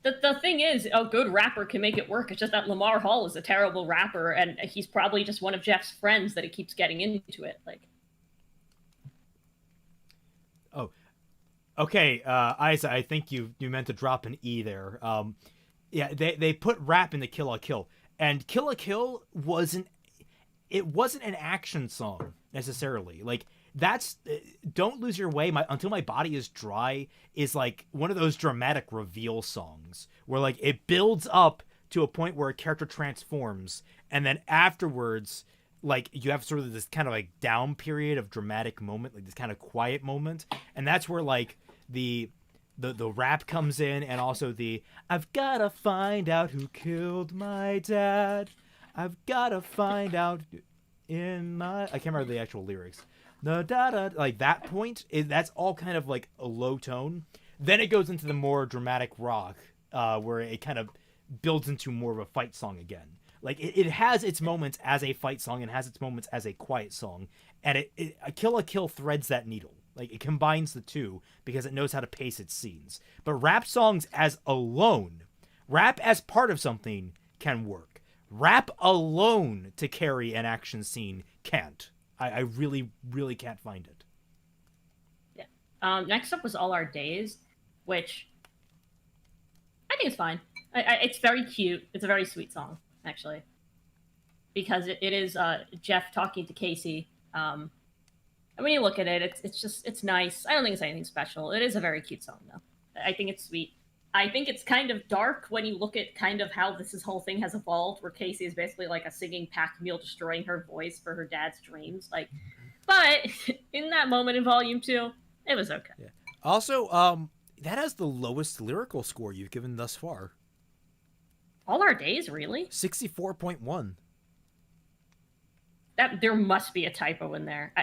The thing is, a good rapper can make it work. It's just that Lamar Hall is a terrible rapper, and he's probably just one of Jeff's friends that it keeps getting into it. Like, oh, okay, Isa, I think you meant to drop an E there. Yeah, they put rap into Kill la Kill, and Kill la Kill wasn't an action song necessarily. Like that's Don't Lose Your Way, Until My Body Is Dry is like one of those dramatic reveal songs where like it builds up to a point where a character transforms, and then afterwards like you have sort of this kind of like down period of dramatic moment, like this kind of quiet moment, and that's where like the rap comes in, and also the I've gotta find out who killed my dad, I've gotta find out I can't remember the actual lyrics. Da da da, like that point, that's all kind of like a low tone. Then it goes into the more dramatic rock, where it kind of builds into more of a fight song again. Like it has its moments as a fight song and has its moments as a quiet song, and Kill la Kill threads that needle. Like it combines the two because it knows how to pace its scenes. But rap songs as alone, rap as part of something can work. Rap alone to carry an action scene can't. I really, really can't find it. Yeah. Next up was All Our Days, which I think is fine. It's very cute. It's a very sweet song, actually, because it is Jeff talking to Casey. And when you look at it, it's nice. I don't think it's anything special. It is a very cute song, though. I think it's sweet. I think it's kind of dark when you look at kind of how this whole thing has evolved, where Casey is basically like a singing pack mule destroying her voice for her dad's dreams. Like, but in that moment in Volume 2, it was okay. Yeah. Also, that has the lowest lyrical score you've given thus far. All Our Days, really? 64.1. That there must be a typo in there.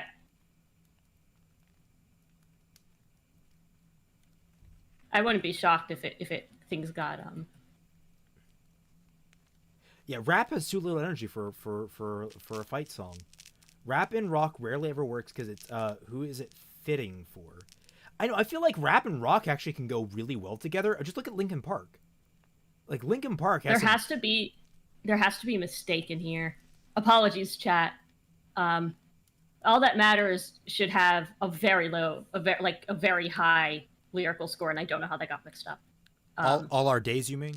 I wouldn't be shocked if things got Yeah, rap has too little energy for a fight song. Rap in rock rarely ever works because it's who is it fitting for? I know, I feel like rap and rock actually can go really well together. Just look at Linkin Park. Like Linkin Park has has to be a mistake in here. Apologies, chat. All That Matters should have a very low, a very high lyrical score, and I don't know how that got mixed up. All Our Days, you mean?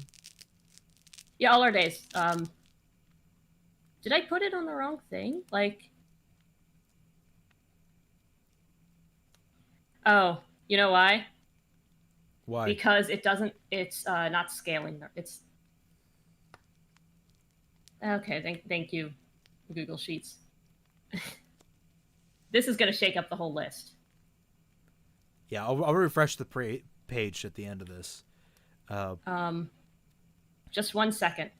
Yeah, All Our Days. Did I put it on the wrong thing? Like, oh, you know why? Why? Because it doesn't. It's not scaling. It's okay. Thank you, Google Sheets. This is gonna shake up the whole list. Yeah, I'll refresh the page at the end of this. Just 1 second.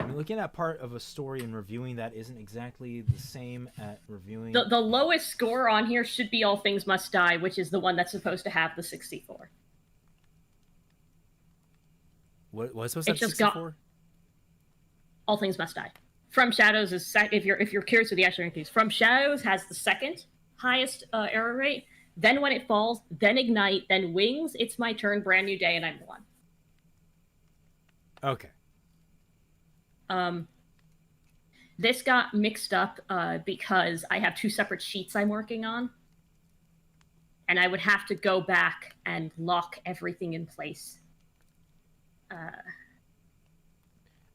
I mean, looking at part of a story and reviewing that isn't exactly the same at reviewing. The lowest score on here should be All Things Must Die, which is the one that's supposed to have the 64. What was supposed to have just 64? All Things Must Die. From Shadows is if you're curious with the actual rankings, From Shadows has the second highest error rate. Then When It Falls, then Ignite, then Wings, It's My Turn, Brand New Day, and I'm the One. Okay. This got mixed up because I have two separate sheets I'm working on, and I would have to go back and lock everything in place.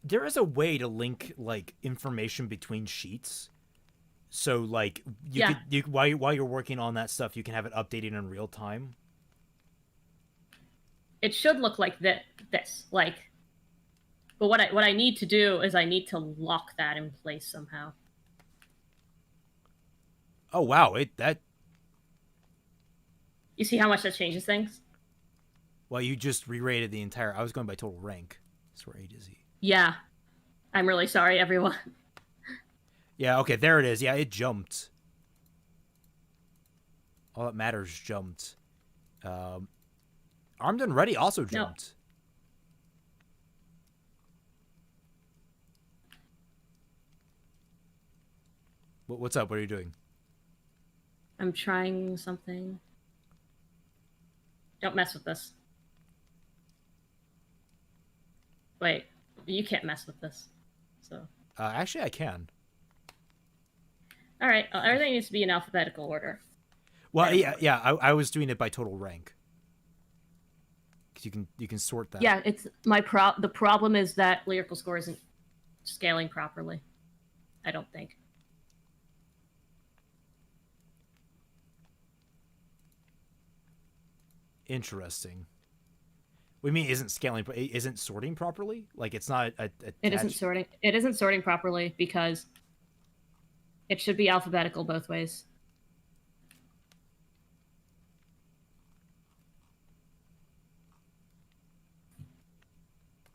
There is a way to link like information between sheets, so like while you're working on that stuff, you can have it updated in real time. It should look like this, like. But what I need to do is I need to lock that in place somehow. Oh wow, You see how much that changes things? Well, you just re-rated the entire. I was going by total rank. That's where A to Z. Yeah, I'm really sorry, everyone. Yeah, okay, there it is. Yeah, it jumped. All That Matters jumped. Armed and Ready also jumped. No. What's up? What are you doing? I'm trying something. Don't mess with this. Wait, you can't mess with this. So. Actually, I can. All right, everything needs to be in alphabetical order. Well, yeah. I was doing it by total rank. Because you can sort that. Yeah, it's the problem is that lyrical score isn't scaling properly. I don't think. Interesting. What do you mean isn't sorting properly? Like it's not It isn't sorting. It isn't sorting properly because it should be alphabetical both ways.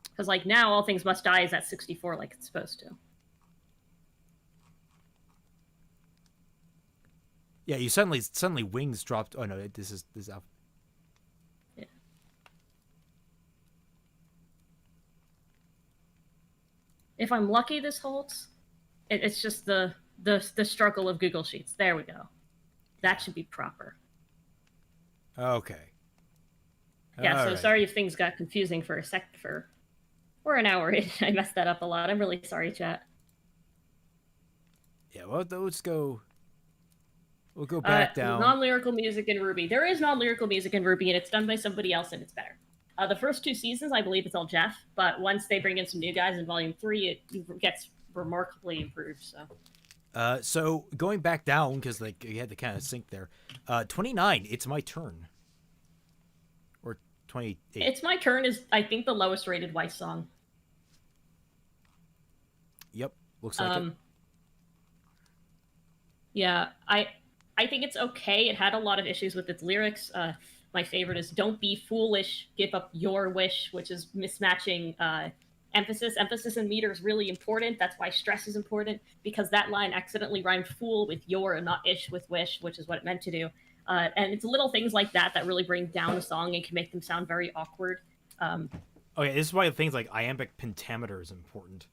Because like now, All Things Must Die is at 64 like it's supposed to. Yeah, you suddenly Wings dropped. Oh no, this is out. Yeah. If I'm lucky, this holds. It's just the struggle of Google Sheets. There we go. That should be proper. Okay. Yeah. All So right. sorry if things got confusing for a sec. We're an hour in. I messed that up a lot. I'm really sorry, chat. Yeah. Well, let's go. We'll go back down. Non-lyrical music in RWBY. There is non-lyrical music in RWBY, and it's done by somebody else, and it's better. The first two seasons, I believe it's all Jeff, but once they bring in some new guys in Volume 3, it gets remarkably improved. So going back down, because like you had to kind of sync there. 29, It's My Turn. Or 28. It's My Turn is, I think, the lowest rated Weiss song. Yep, looks like it. Yeah, I think it's okay. It had a lot of issues with its lyrics. My favorite is "Don't be foolish, give up your wish," which is mismatching emphasis. Emphasis in meter is really important. That's why stress is important, because that line accidentally rhymed "fool" with "your" and not "ish" with "wish," which is what it meant to do. And it's little things like that that really bring down a song and can make them sound very awkward. Okay, this is why things like iambic pentameter is important.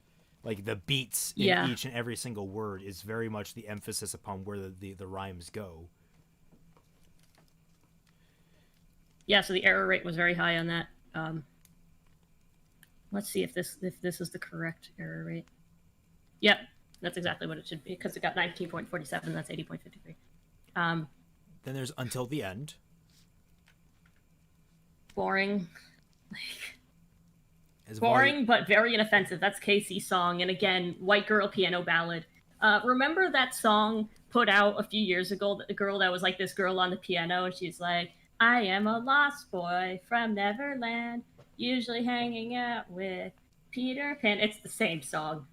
Like the beats in each and every single word is very much the emphasis upon where the rhymes go. Yeah, so the error rate was very high on that. let's see if this is the correct error rate. Yep, that's exactly what it should be because it got 19.47. That's 80.53. Then there's Until the End. Boring. As Boring, but very inoffensive. That's Casey's song. And again, white girl piano ballad. Remember that song put out a few years ago? The girl that was like this girl on the piano, and she's like, I am a lost boy from Neverland, usually hanging out with Peter Pan. It's the same song.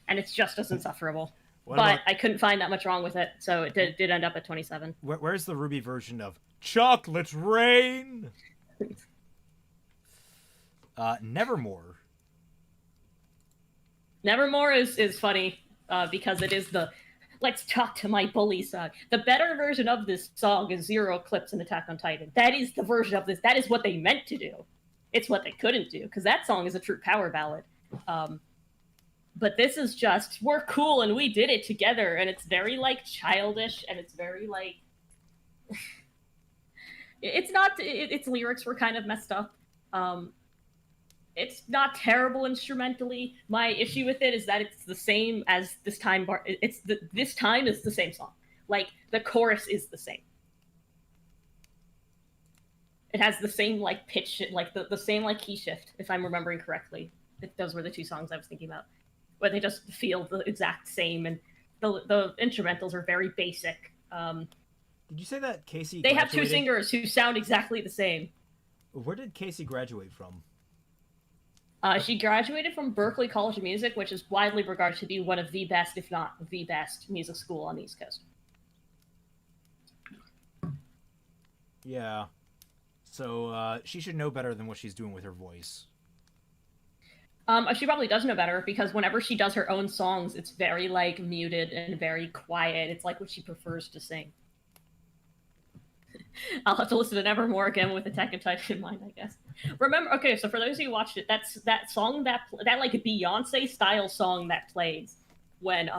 And it's just as insufferable. I couldn't find that much wrong with it, so it did end up at 27. Where's the RWBY version of Chocolate Rain? Nevermore. Nevermore is funny because it is the let's talk to my bully song. The better version of this song is Zero Eclipse in Attack on Titan. That is the version of this. That is what they meant to do. It's what they couldn't do because that song is a true power ballad. But this is just we're cool and we did it together, and it's very like childish and it's very like it's not. Its lyrics were kind of messed up. It's not terrible instrumentally. My issue with it is that it's the same as this time. This time is the same song. Like the chorus is the same. It has the same like pitch, like the same like key shift, if I'm remembering correctly. Those were the two songs I was thinking about, where they just feel the exact same, and the instrumentals are very basic. Did you say that Casey? They have two singers who sound exactly the same. Where did Casey graduate from? She graduated from Berklee College of Music, which is widely regarded to be one of the best, if not the best, music school on the East Coast. Yeah. So she should know better than what she's doing with her voice. She probably does know better because whenever she does her own songs, it's very like muted and very quiet. It's like what she prefers to sing. I'll have to listen to Nevermore again with Attack on Titan in mind, I guess. Remember, okay, so for those who watched it, that's that song that like Beyonce style song that plays when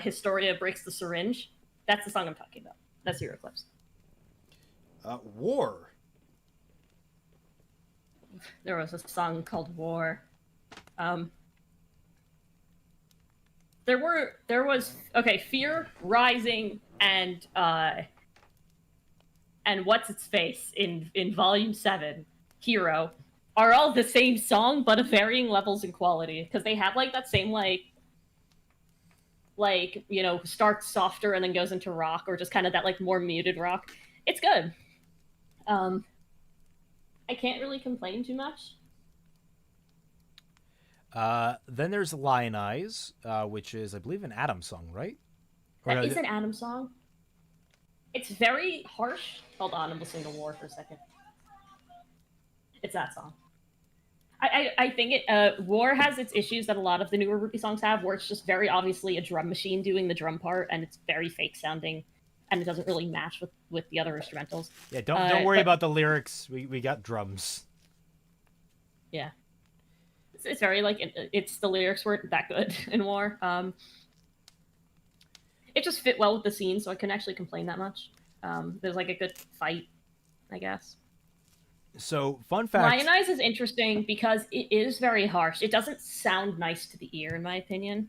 Historia breaks the syringe. That's the song I'm talking about. That's Zero Eclipse. War. There was a song called War. There was Fear, Rising, and What's Its Face in Volume 7, Hero, are all the same song, but of varying levels in quality, because they have like that same starts softer and then goes into rock, or just kind of that like more muted rock. It's good. I can't really complain too much. Then there's Lionize, which is, I believe, an Adam song, right? That is an Adam song. It's very harsh. Hold on, I'm listening to War for a second. It's that song. I think War has its issues that a lot of the newer RWBY songs have, where it's just very obviously a drum machine doing the drum part, and it's very fake sounding, and it doesn't really match with the other instrumentals. Yeah, don't worry about the lyrics. We got drums. Yeah. It's very like it's the lyrics weren't that good in War. It just fit well with the scene, so I couldn't actually complain that much. There's like a good fight, I guess. So, fun fact. Lionize is interesting because it is very harsh. It doesn't sound nice to the ear, in my opinion.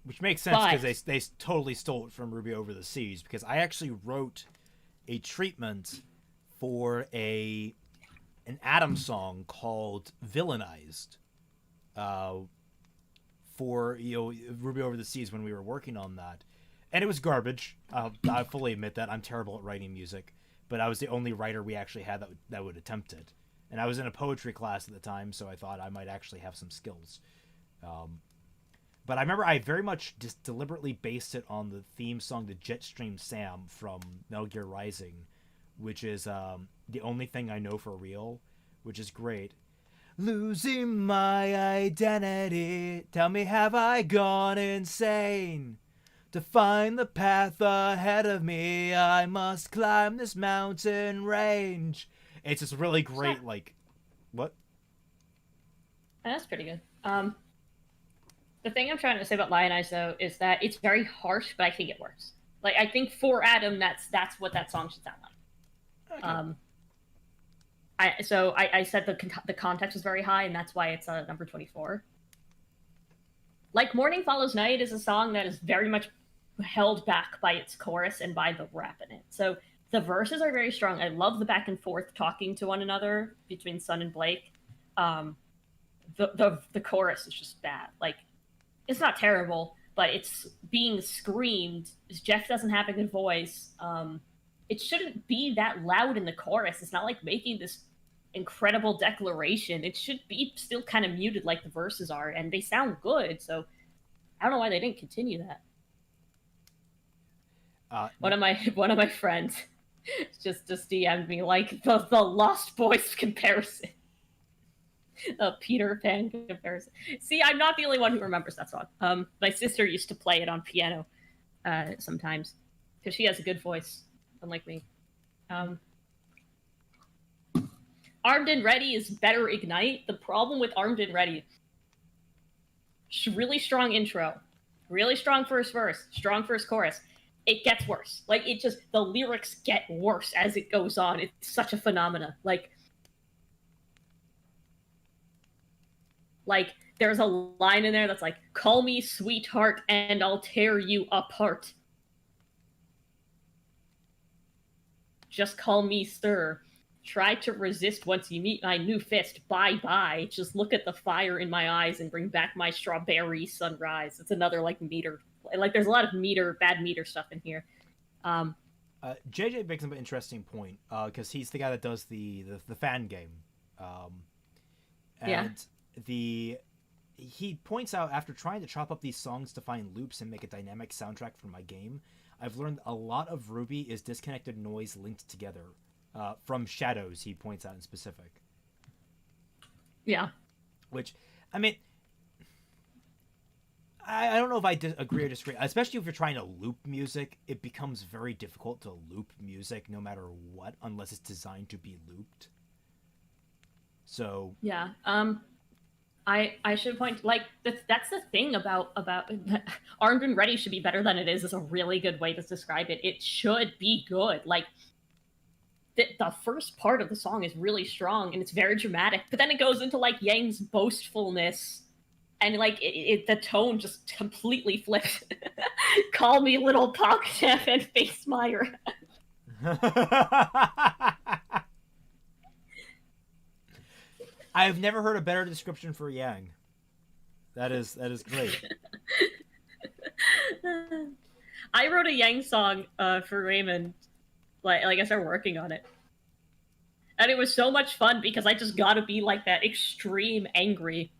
Which makes sense because they totally stole it from RWBY Over the Seas, because I actually wrote a treatment for an Adam song called Villainized for RWBY Over the Seas when we were working on that. And it was garbage. I fully admit that. I'm terrible at writing music, but I was the only writer we actually had that would attempt it. And I was in a poetry class at the time, so I thought I might actually have some skills. But I remember I very much just deliberately based it on the theme song to Jetstream Sam from Metal Gear Rising, which is The Only Thing I Know for Real, which is great. Losing my identity, tell me, have I gone insane? To find the path ahead of me, I must climb this mountain range. It's just really great, like... What? That's pretty good. The thing I'm trying to say about Lionize, though, is that it's very harsh, but I think it works. Like, I think for Adam, that's what that song should sound like. Okay. I said the context was very high, and that's why it's number 24. Like Morning Follows Night is a song that is very much held back by its chorus and by the rap in it. So the verses are very strong. I love the back and forth talking to one another between Sun and Blake. The chorus is just bad. Like, it's not terrible, but it's being screamed. Jeff doesn't have a good voice. It shouldn't be that loud in the chorus. It's not like making this incredible declaration. It should be still kind of muted like the verses are, and they sound good. So I don't know why they didn't continue that. One of my friends just DM'd me like the Lost Boys comparison. A Peter Pan comparison. See, I'm not the only one who remembers that song. My sister used to play it on piano sometimes because she has a good voice, unlike me. Armed and Ready is better Ignite. The problem with Armed and Ready, really strong intro, really strong first verse, strong first chorus. It gets worse. Like, it just, the lyrics get worse as it goes on. It's such a phenomena. Like there's a line in there that's like, call me sweetheart and I'll tear you apart. Just call me sir. Try to resist once you meet my new fist. Bye-bye. Just look at the fire in my eyes and bring back my strawberry sunrise. It's another, like, meter. Like, there's a lot of bad meter stuff in here. JJ makes an interesting point, because he's the guy that does the fan game. He points out, after trying to chop up these songs to find loops and make a dynamic soundtrack for my game, I've learned a lot of RWBY is disconnected noise linked together. From shadows, he points out in specific. Yeah. Which, I mean, I don't know if I agree or disagree. Especially if you're trying to loop music, it becomes very difficult to loop music no matter what, unless it's designed to be looped. So yeah, I should point, like, that's the thing about Armed and Ready should be better than it is a really good way to describe it. It should be good. Like, the first part of the song is really strong and it's very dramatic, but then it goes into like Yang's boastfulness, and like the tone just completely flips. Call me little Pog Chef and Face Meyer. I've never heard a better description for Yang. That is great. I wrote a Yang song for Raymond. Like I started working on it. And it was so much fun because I just gotta be like that extreme angry.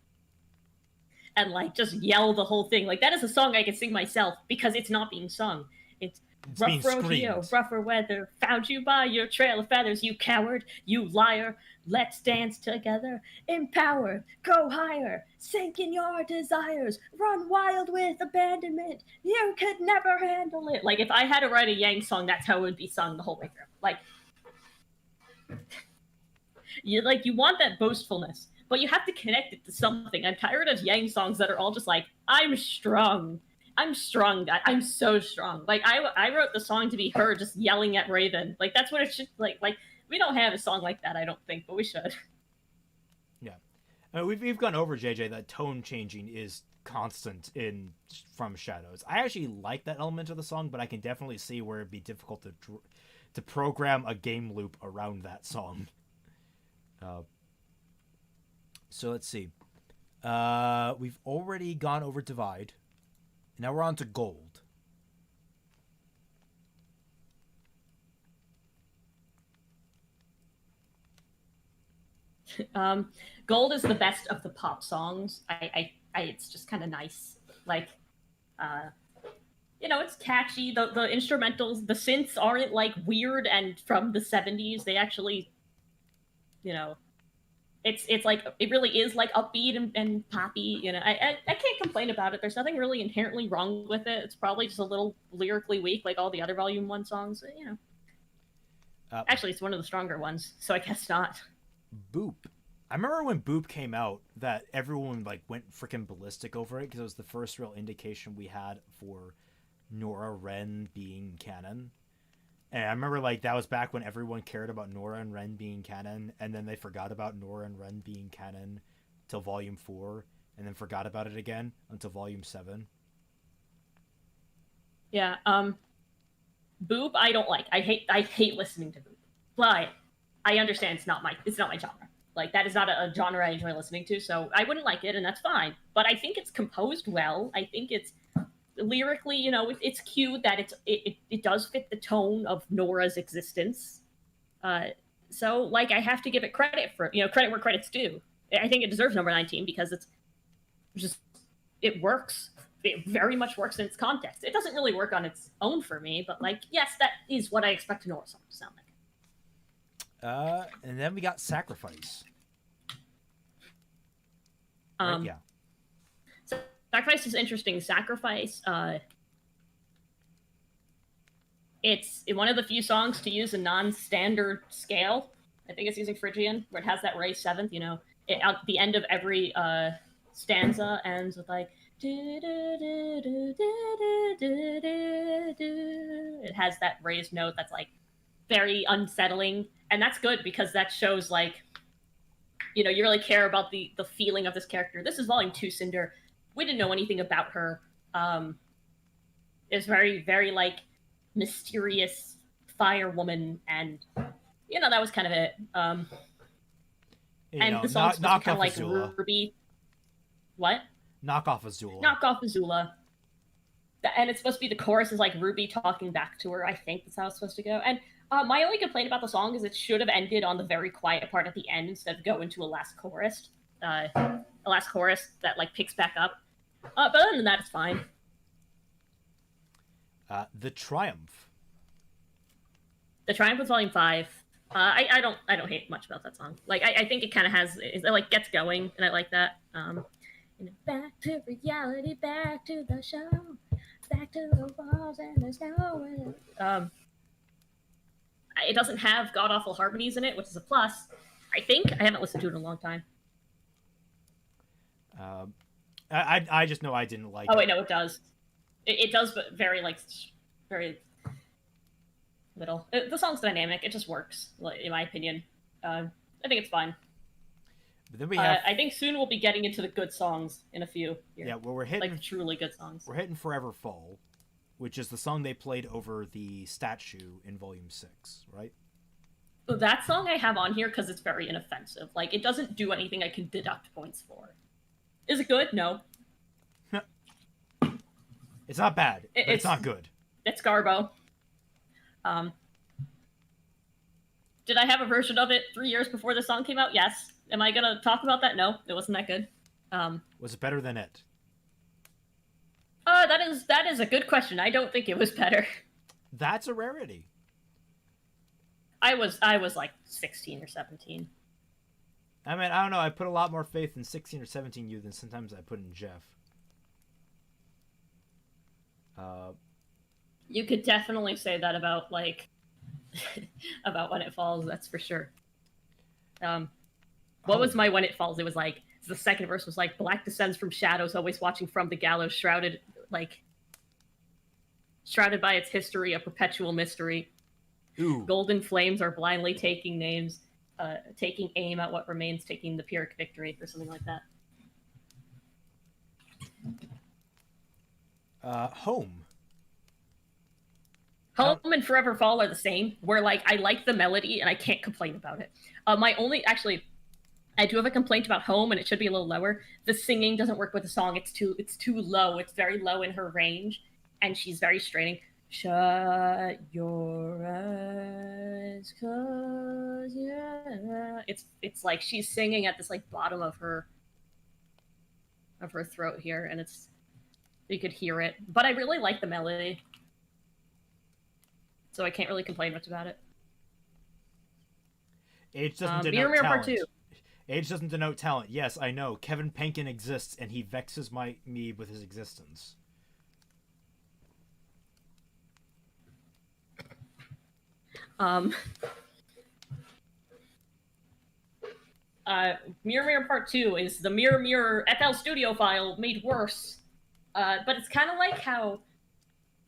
And like just yell the whole thing. Like, that is a song I can sing myself because it's not being sung. It's rough rodeo, rougher weather, found you by your trail of feathers, you coward, you liar. Let's dance together, empowered, go higher, sink in your desires, run wild with abandonment. You could never handle it. Like, if I had to write a Yang song, that's how it would be sung the whole way through. Like, you want that boastfulness, but you have to connect it to something. I'm tired of Yang songs that are all just like, I'm strong. I'm strong. I'm so strong. Like, I wrote the song to be her just yelling at Raven. Like, that's what it should, like, we don't have a song like that, I don't think, but we should. Yeah. We've gone over, JJ, that tone changing is constant in From Shadows. I actually like that element of the song, but I can definitely see where it'd be difficult to program a game loop around that song. So let's see. We've already gone over Divide. Now we're on to Gold. Gold is the best of the pop songs. It's just kind of nice. Like, it's catchy. The instrumentals, the synths aren't like weird and from the 70s. They actually, it's like, it really is like upbeat and poppy. I can't complain about it. There's nothing really inherently wrong with it. It's probably just a little lyrically weak, like all the other Volume 1 songs. Actually, it's one of the stronger ones, so I guess not. Boop. I remember when Boop came out that everyone like went freaking ballistic over it because it was the first real indication we had for Nora Ren being canon. And I remember like that was back when everyone cared about Nora and Ren being canon, and then they forgot about Nora and Ren being canon till Volume 4, and then forgot about it again until Volume 7. Yeah. Boob, I don't like. I hate listening to Boob. But I understand it's not my genre. Like that is not a genre I enjoy listening to, so I wouldn't like it, and that's fine. But I think it's composed well. I think it's lyrically, it's cute that it does fit the tone of Nora's existence. So like I have to give it credit for credit where credit's due. I think it deserves number 19 because it works. It very much works in its context. It doesn't really work on its own for me, but like yes, that is what I expect a Nora song to sound like. And then we got Sacrifice. Right? Yeah. Sacrifice is interesting. Sacrifice, it's one of the few songs to use a non-standard scale. I think it's using Phrygian, where it has that raised seventh. At the end of every stanza ends with like. It has that raised note that's like very unsettling, and that's good because that shows like you really care about the feeling of this character. This is volume 2 Cinder. We didn't know anything about her. It's very very like mysterious fire woman, and that was kind of it. And the song's supposed to be kind of like RWBY. What? Knock off Azula. Knock off Azula. And it's supposed to be the chorus is like RWBY talking back to her. I think that's how it's supposed to go. And my only complaint about the song is it should have ended on the very quiet part at the end instead of go into a last chorus. A last chorus that like picks back up. But other than that, it's fine. The Triumph. The Triumph was volume 5. I don't hate much about that song. Like I think it kind of has it like gets going, and I like that. Back to reality, back to the show, back to the walls, and there's no it doesn't have god awful harmonies in it, which is a plus. I think I haven't listened to it in a long time. I just know I didn't like. Oh wait, no, it does. It does, but very little. The song's dynamic. It just works, in my opinion. I think it's fine. But then we have. I think soon we'll be getting into the good songs in a few. Here. Yeah, well, we're hitting like truly good songs. We're hitting Forever Fall, which is the song they played over the statue in Volume 6, right? So that song I have on here because it's very inoffensive. Like it doesn't do anything I can deduct points for. Is it good? No. It's not bad. But it's not good. It's Garbo. Did I have a version of it 3 years before the song came out? Yes. Am I gonna talk about that? No, it wasn't that good. Was it better than it? That is a good question. I don't think it was better. That's a rarity. I was like 16 or 17. I mean, I don't know. I put a lot more faith in 16 or 17 you than sometimes I put in Jeff. You could definitely say that about like about When It Falls. That's for sure. What was my When It Falls? It was like the second verse was like black descends from shadows, always watching from the gallows, shrouded by its history, a perpetual mystery. Ooh. Golden flames are blindly taking names, taking aim at what remains, taking the Pyrrhic victory, or something like that. Home. Home and Forever Fall are the same, where like I like the melody and I can't complain about it. I do have a complaint about Home, and it should be a little lower. The singing doesn't work with the song. It's too low. It's very low in her range, and she's very straining. Shut your eyes, 'cause yeah. It's like she's singing at this like bottom of her throat here, and you could hear it. But I really like the melody, so I can't really complain much about it. Age doesn't denote Mirror talent. Part 2. Age doesn't denote talent. Yes, I know. Kevin Penkin exists, and he vexes me with his existence. Mirror Part 2 is the Mirror FL Studio file made worse. But it's kind of like how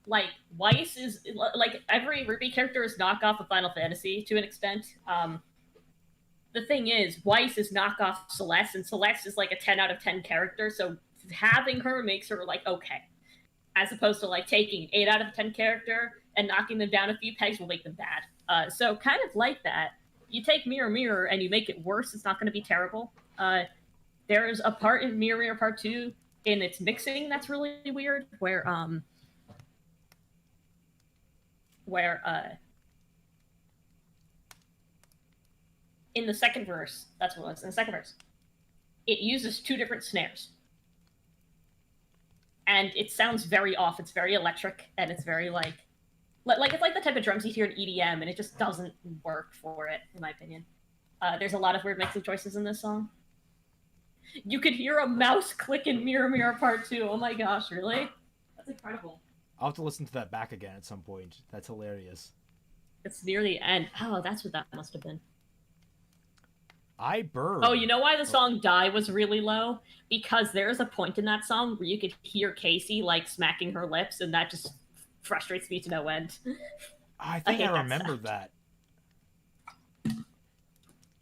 like Weiss is like every RWBY character is knockoff of Final Fantasy to an extent. The thing is, Weiss is knockoff Celeste, and Celeste is like a 10 out of 10 character, so having her makes her like okay, as opposed to like taking 8 out of 10 character and knocking them down a few pegs will make them bad. So kind of like that. You take Mirror Mirror and you make it worse, it's not going to be terrible. There's a part in Mirror Mirror Part 2 in its mixing that's really weird, where in the second verse, that's what it was, in the second verse, it uses 2 different snares. And it sounds very off. It's very electric, and it's very like it's like the type of drums you hear in EDM, and it just doesn't work for it, in my opinion. There's a lot of weird mixing choices in this song. You could hear a mouse click in Mirror Mirror Part 2. Oh my gosh, really? That's incredible. I'll have to listen to that back again at some point. That's hilarious. It's near the end. Oh, that's what that must have been. I burn. Oh, you know why the song Die was really low? Because there's a point in that song where you could hear Casey, like, smacking her lips, and that just frustrates me to no end. I think I remember that.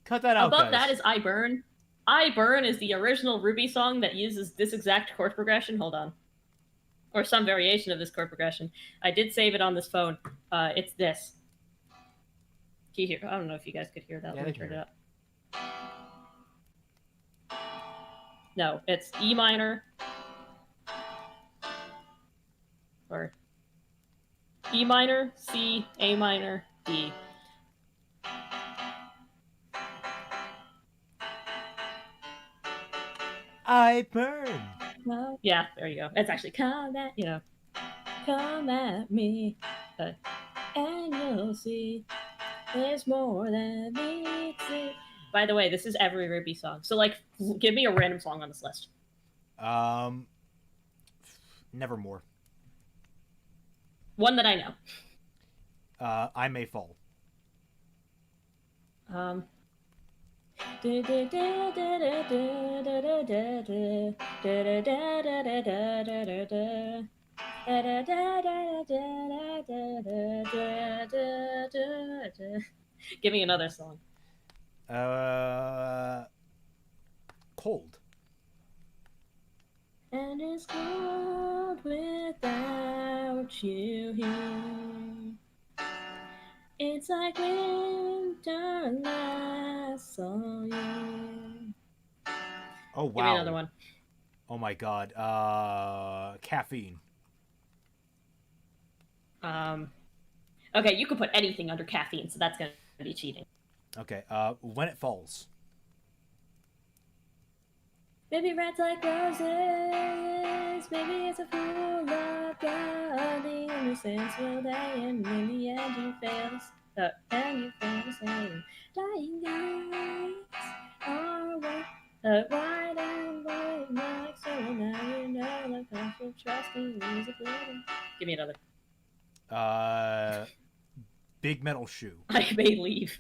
Cut that out, Above guys. that is I Burn. I Burn is the original RWBY song that uses this exact chord progression. Hold on. Or some variation of this chord progression. I did save it on this phone. It's this. Can you hear? I don't know if you guys could hear that. Yeah, Let me turn it up. No, it's E minor. Or E minor, C, A minor, D. I burn. Well, yeah, there you go. It's actually come at, come at me, and you'll see there's more than meets it. By the way, this is every RWBY song. So, like, give me a random song on this list. Nevermore. One that I know. I May Fall. Give me another song. Cold. And it's cold without you here. It's like winter lasts all year. Oh, wow. Give me another one. Oh, my God. Caffeine. Okay, you could put anything under caffeine, so that's going to be cheating. Okay, When It Falls. Baby reds like roses, baby it's a fool of blood. The innocence will die, and in the end you fail. And you fail to say, dying eyes are white and white like so. Now you know the cost of trusting music living. Give me another. Big Metal Shoe. I may leave.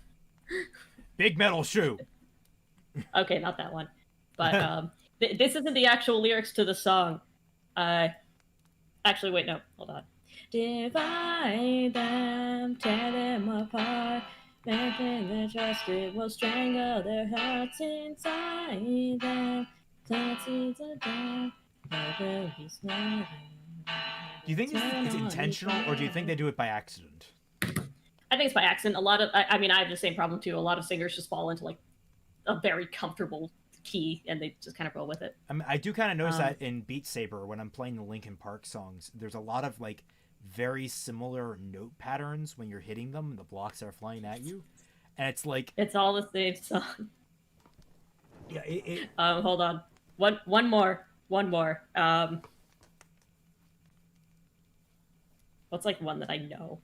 Big Metal Shoe. Okay, not that one. But this isn't the actual lyrics to the song. Actually, wait, no, hold on. Divide them, tear them apart. Making the trusted will strangle their hearts inside them. Plant seeds of doubt, there will be snow. Do you think it's intentional, or do you think they do it by accident? I think it's by accident. A lot of, I mean, I have the same problem too. A lot of singers just fall into like a very comfortable key and they just kind of roll with it. I mean, I do kind of notice that in Beat Saber when I'm playing the Linkin Park songs. There's a lot of like very similar note patterns when you're hitting them. The blocks are flying at you, and it's like it's all the same song. Yeah. Hold on. One more. What's like one that I know?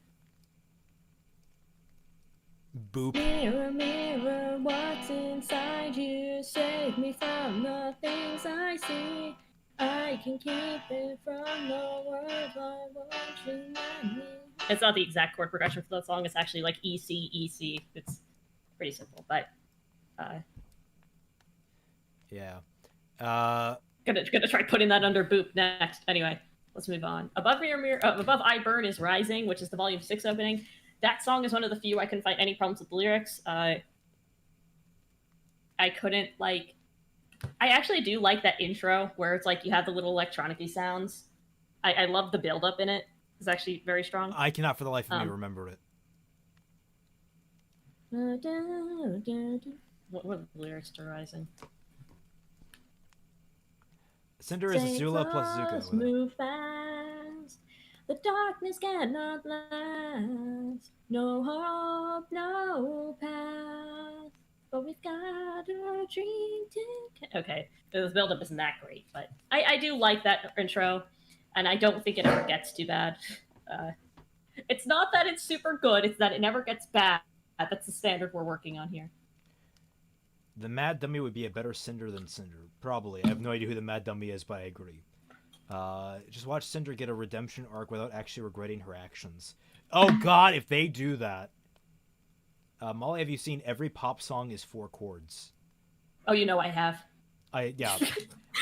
Boop. Mirror, mirror, what's inside you? Save me from the things I see. I can keep it from the words I want you let me. It's not the exact chord progression for that song. It's actually like E, C, E, C. It's pretty simple, but yeah. Gonna try putting that under boop next. Anyway, let's move on. Above I Burn is Rising, which is the Volume 6 opening. That song is one of the few I couldn't find any problems with the lyrics. I couldn't like. I actually do like that intro where it's like you have the little electronic-y sounds. I love the build-up in it. It's actually very strong. I cannot for the life of me remember it. What were the lyrics to Rising? Cinder is Azula plus Zuko. Move fast. The darkness cannot last. No hope, no path. But we've got a dream to... Okay, the build-up isn't that great, but I do like that intro, and I don't think it ever gets too bad. It's not that it's super good, it's that it never gets bad. That's the standard we're working on here. The Mad Dummy would be a better Cinder than Cinder. Probably. I have no idea who the Mad Dummy is, but I agree. Just watch Cinder get a redemption arc without actually regretting her actions. Oh god, if they do that. Molly, have you seen every pop song is 4 chords? Oh, you know I have. Yeah.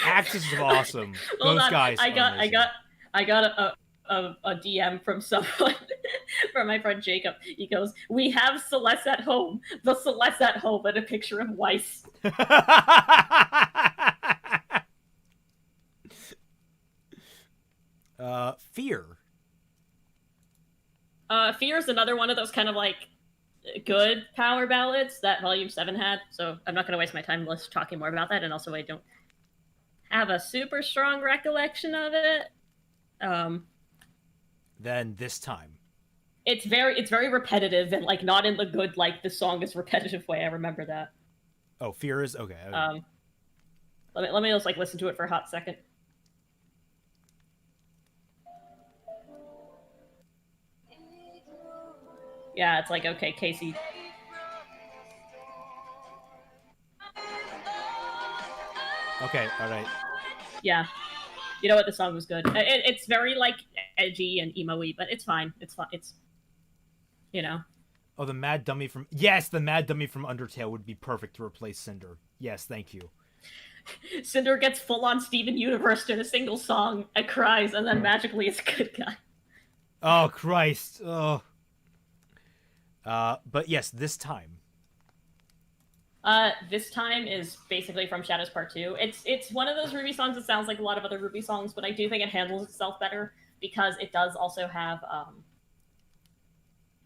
Axis is awesome. Hold Those on. guys. I got a DM from someone, from my friend Jacob. He goes, "We have Celeste at home. The Celeste at home," and a picture of Weiss. Fear. Fear is another one of those kind of like good power ballads that Volume 7 had. So I'm not going to waste my time talking more about that. And also, I don't have a super strong recollection of it. Then This Time. It's very repetitive and like not in the good like the song is repetitive way. I remember that. Oh, Fear is okay. Let me just like listen to it for a hot second. Yeah, it's like okay, Casey. Okay, all right. Yeah. You know what? The song was good. It's very like edgy and emo-y, but it's fine. It's fun. It's, you know. Oh, the Mad Dummy from... Yes, the Mad Dummy from Undertale would be perfect to replace Cinder. Yes, thank you. Cinder gets full-on Steven Universe in a single song and cries, and then magically is a good guy. Oh, Christ. Oh. But yes, This Time. This Time is basically from Shadows Part 2. It's one of those RWBY songs that sounds like a lot of other RWBY songs, but I do think it handles itself better because it does also have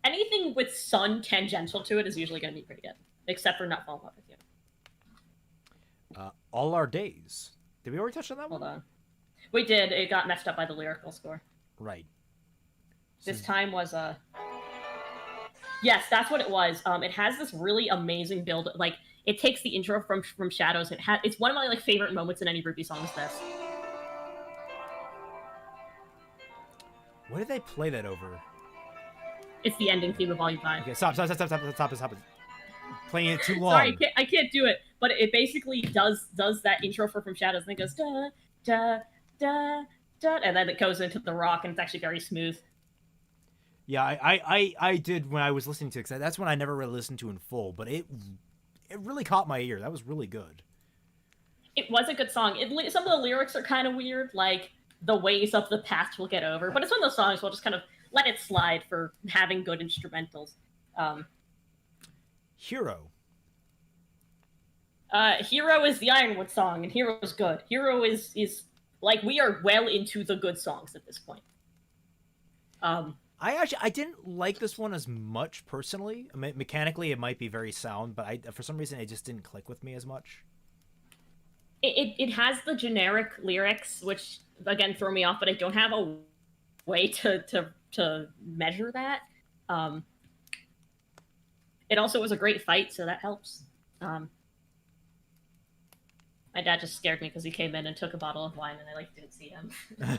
anything with sun tangential to it is usually going to be pretty good, except for Not Fall in Love with You. All Our Days. Did we already touch on that one? Hold on. We did. It got messed up by the lyrical score. Right. This Time was Yes, that's what it was. It has this really amazing build. Like, it takes the intro from Shadows. It's one of my like favorite moments in any RWBY song is this. What did they play that over? It's the ending theme of Volume 5. Okay, stop. Playing it too long. Sorry, I can't do it. But it basically does that intro from Shadows, and it goes da da da da, and then it goes into the rock, and it's actually very smooth. Yeah, I did when I was listening to it, because that's when I never really listened to in full, but it really caught my ear. That was really good. It was a good song. Some of the lyrics are kind of weird, like the ways of the past will get over, but it's one of those songs we'll just kind of let it slide for having good instrumentals. Hero. Hero is the Ironwood song, and Hero is good. Hero is like, we are well into the good songs at this point. I didn't like this one as much personally. I mean, mechanically, it might be very sound, but for some reason, it just didn't click with me as much. It has the generic lyrics, which again throw me off, but I don't have a way to measure that. It also was a great fight, so that helps. My dad just scared me because he came in and took a bottle of wine, and I like didn't see him. It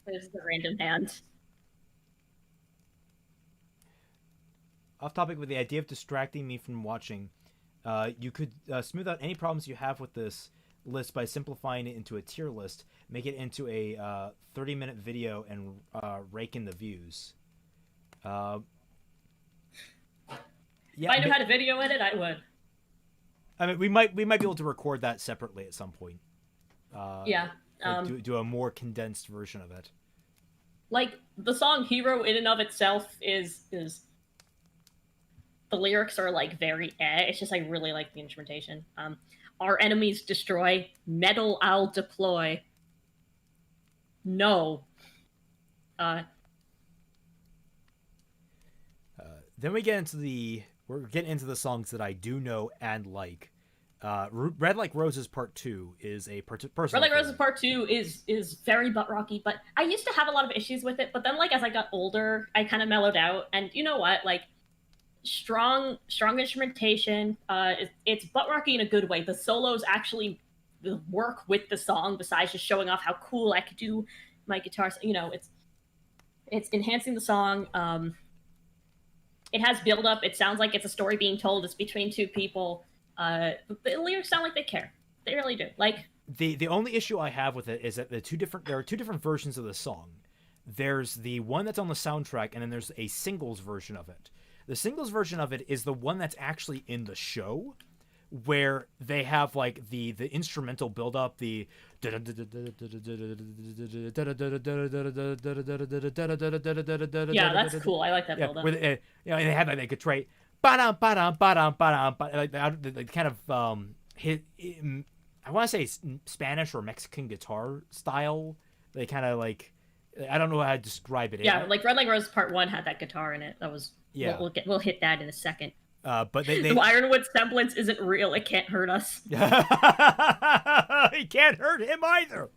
was a random hand. Off topic, with the idea of distracting me from watching, you could smooth out any problems you have with this list by simplifying it into a tier list, make it into a 30-minute video, and rake in the views. Yeah, if I knew how to video edit, I would. I mean, we might be able to record that separately at some point. Yeah. do a more condensed version of it. Like the song "Hero" in and of itself is the lyrics are like very It's just I really like the instrumentation. Our enemies destroy, metal I'll deploy. No. Then we're getting into the songs that I do know and like. Red Like Roses Part 2 is a personal Red Like Roses favorite. Part 2 is very butt rocky, but I used to have a lot of issues with it, but then like as I got older, I kind of mellowed out. And you know what? Like strong instrumentation. It's butt rocky in a good way. The solos actually work with the song besides just showing off how cool I could do my guitar. You know, it's enhancing the song. It has build up. It sounds like it's a story being told. It's between two people. The lyrics sound like they care. They really do. Like the only issue I have with it is that there are two different versions of the song. There's the one that's on the soundtrack, and then there's a singles version of it. The singles version of it is the one that's actually in the show, where they have like the instrumental build up, the yeah, that's cool. I like that build up. Where they, and they have like a trait, like kind of hit. I want to say Spanish or Mexican guitar style. They kind of like, I don't know how to describe it. Yeah, like Red Like Rose Part 1 had that guitar in it. That was we'll hit that in a second. But they the Ironwood semblance isn't real. It can't hurt us. It can't hurt him either.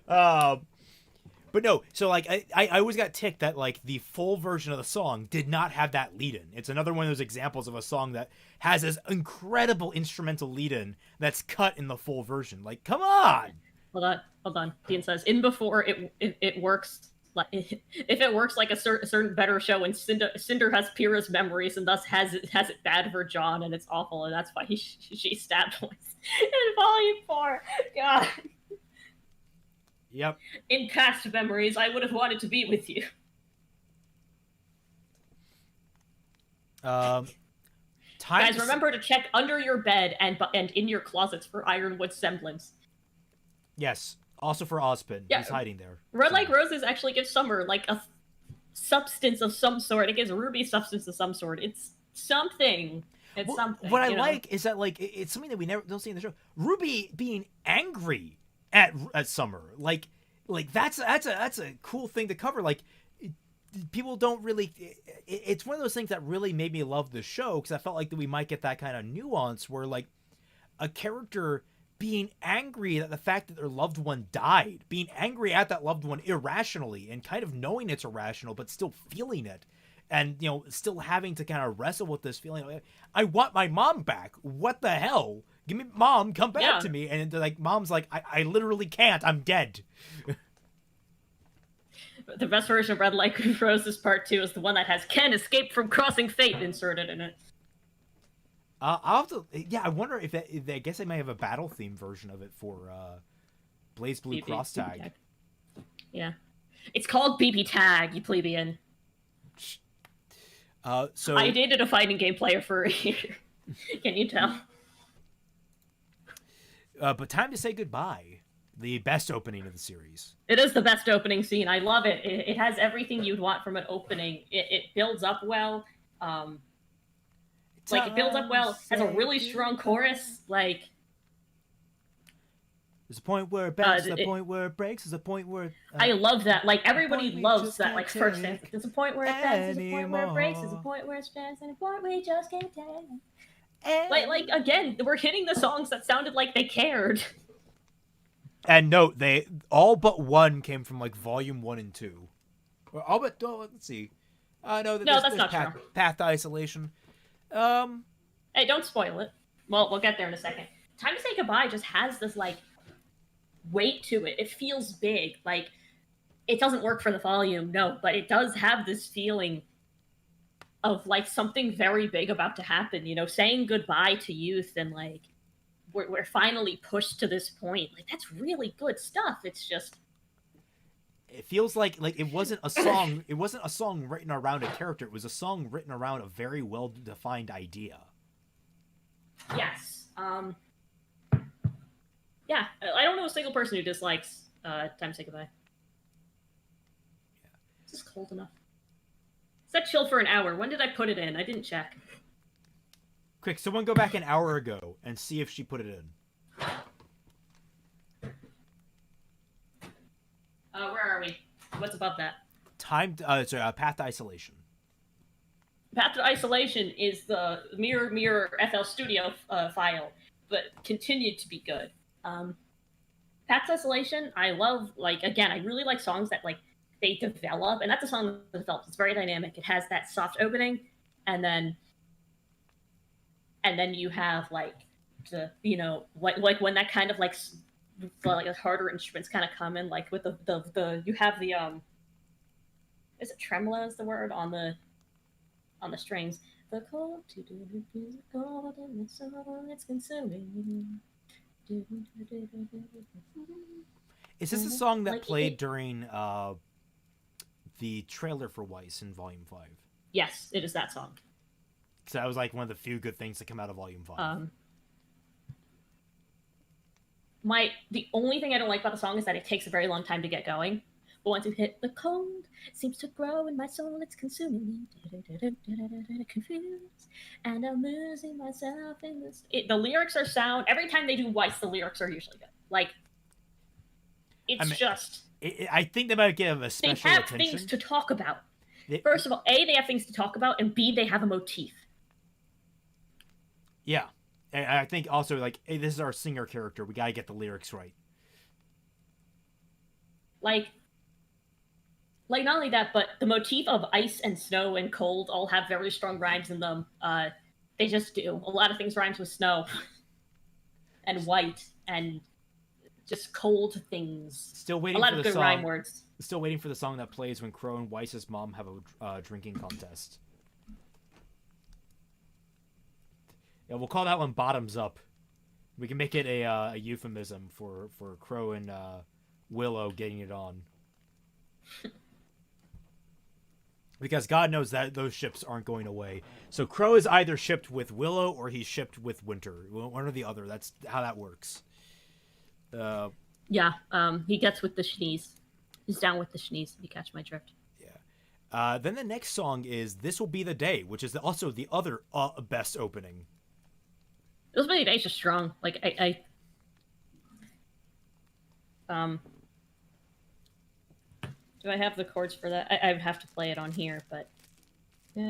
But no, so like I always got ticked that like the full version of the song did not have that lead-in. It's another one of those examples of a song that has this incredible instrumental lead-in that's cut in the full version. Like, come on. Hold on. Dean says in before it works. Like if it works like a certain better show, and Cinder has Pyrrha's memories and thus has it bad for John, and it's awful, and that's why she stabbed once in Volume 4. God. Yep. In past memories, I would have wanted to be with you. Guys, remember to check under your bed and in your closets for Ironwood semblance. Yes. Also for Ozpin. Yeah. He's hiding there. Red Like Roses actually gives Summer like a substance of some sort. It gives Ruby substance of some sort. It's something. It's something. What I like is that like it's something that we don't see in the show. Ruby being angry at Summer. Like that's a cool thing to cover. Like people don't really. It's one of those things that really made me love the show, because I felt like that we might get that kind of nuance where like a character being angry at the fact that their loved one died, being angry at that loved one irrationally, and kind of knowing it's irrational, but still feeling it. And, still having to kind of wrestle with this feeling. I want my mom back. What the hell? Give me, Mom, come back to me. And like, Mom's like, I literally can't. I'm dead. The best version of Red Like Roses Part 2 is the one that has Ken escape from crossing fate inserted in it. I'll have to, I wonder if I guess they might have a battle theme version of it for Blaze Blue Cross Tag. Yeah. It's called BB Tag, you plebeian. So I dated a fighting game player for a year. Can you tell? But time to say goodbye. The best opening of the series. It is the best opening scene. I love it. It has everything you'd want from an opening. It builds up well. It builds up well. Has a really strong chorus. Like, there's a point where it bends. There's a point where it breaks. There's a point where. I love that. Like, everybody loves that. Like, first thing. There's a point where it bends. There's a point where it breaks. There's a point where it bends. And a point we just can't take. Like again, we're hitting the songs that sounded like they cared. And note, they all but one came from like Volume 1 and 2. Or all but let's see. No, that's not true. Path to Isolation. Hey, don't spoil it. Well, we'll get there in a second. Time to Say Goodbye just has this like weight to it. It feels big. Like, it doesn't work for the volume, no, but it does have this feeling of like something very big about to happen. Saying goodbye to youth, and like we're finally pushed to this point. Like, that's really good stuff. It's just, it feels like it wasn't a song. It wasn't a song written around a character. It was a song written around a very well defined idea. Yes. Yeah, I don't know a single person who dislikes Time to Say Goodbye. Is this cold enough? Is that chill for an hour? When did I put it in? I didn't check. Quick, someone go back an hour ago and see if she put it in. Where are we? What's above that? Path to Isolation. Path to Isolation is the Mirror FL Studio file, but continued to be good. Path to Isolation, I love. Like again, I really like songs that like they develop, and that's a song that develops. It's very dynamic. It has that soft opening, and then you have like the like when that kind of like the harder instruments kind of come in, like with the you have the is it tremolo is the word on the strings. The cold to do is cold and the soul it's consuming. Is this a song that played during the trailer for Weiss in Volume 5? Yes, it is that song. So that was like one of the few good things to come out of Volume 5. The only thing I don't like about the song is that it takes a very long time to get going. But once you hit the cold, it seems to grow in my soul, it's consuming me. Confused, and I'm losing myself in this. The lyrics are sound. Every time they do Weiss, the lyrics are usually good. Like, I think they might give a special attention. They have things to talk about. First of all, A, they have things to talk about, and B, they have a motif. Yeah. And I think also, like, hey, this is our singer character. We gotta get the lyrics right. Like not only that, but the motif of ice and snow and cold all have very strong rhymes in them. They just do. A lot of things rhymes with snow and white and just cold things. Still waiting for the good song. Rhyme words. Still waiting for the song that plays when Crow and Weiss's mom have a drinking contest. Yeah, we'll call that one Bottoms Up. We can make it a euphemism for Crow and Willow getting it on. Because God knows that those ships aren't going away. So Crow is either shipped with Willow or he's shipped with Winter. One or the other. That's how that works. Yeah, he gets with the Shnees. He's down with the Shnees, if you catch my drift. Yeah. Then the next song is This Will Be the Day, which is also the other best opening. This Will Be the Day is just strong. Like, do I have the chords for that? I would have to play it on here, but... But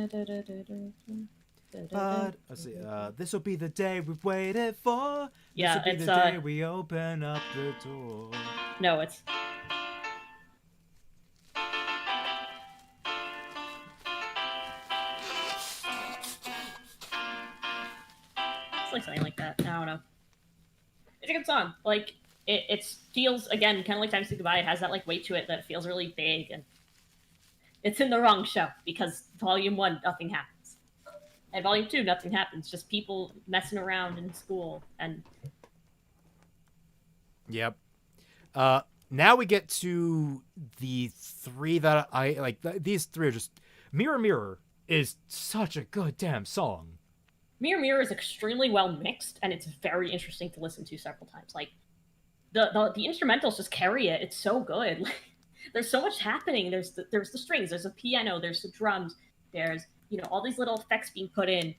let's see. This will be the day we've waited for. Yeah, this will be the day we open up the door. No, it's... It's like something like that. I don't know. It's a good song. Like, it feels, again, kind of like Time to Say Goodbye. It has that like weight to it that feels really big, and it's in the wrong show because Volume 1, nothing happens. And Volume 2, nothing happens. Just people messing around in school. And Yep. Now we get to the three that I like. These three are just... Mirror Mirror is such a good damn song. Mirror Mirror is extremely well mixed, and it's very interesting to listen to several times. Like, the instrumentals just carry it. It's so good. Like, there's so much happening. There's the strings, there's the piano, there's the drums, there's all these little effects being put in.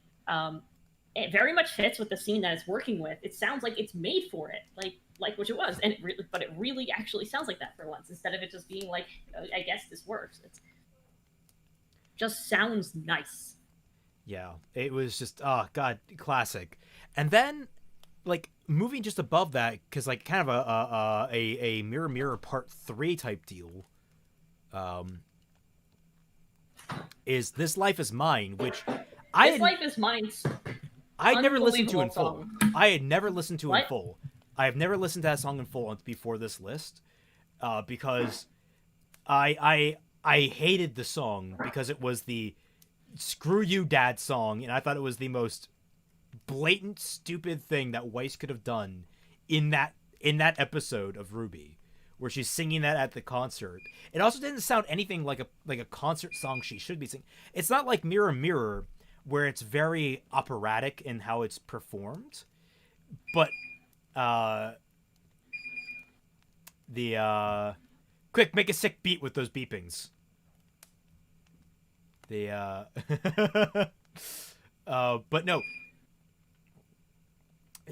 It very much fits with the scene that it's working with. It sounds like it's made for it, like which it was, and but it really actually sounds like that for once, instead of it just being like, I guess this works. It just sounds nice. Yeah, it was just god, classic. And then, like, moving just above that, because like kind of a Mirror Mirror Part 3 type deal, is This Life Is Mine, which Life Is Mine. I had never listened to in full. Song. I had never listened to What? in full. I have never listened to that song in full before this list, because I hated the song because it was the "Screw You, Dad" song, and I thought it was the most blatant, stupid thing that Weiss could have done in that episode of RWBY, where she's singing that at the concert. It also didn't sound anything like a concert song she should be singing. It's not like Mirror Mirror, where it's very operatic in how it's performed, but the quick, make a sick beat with those beepings. But no.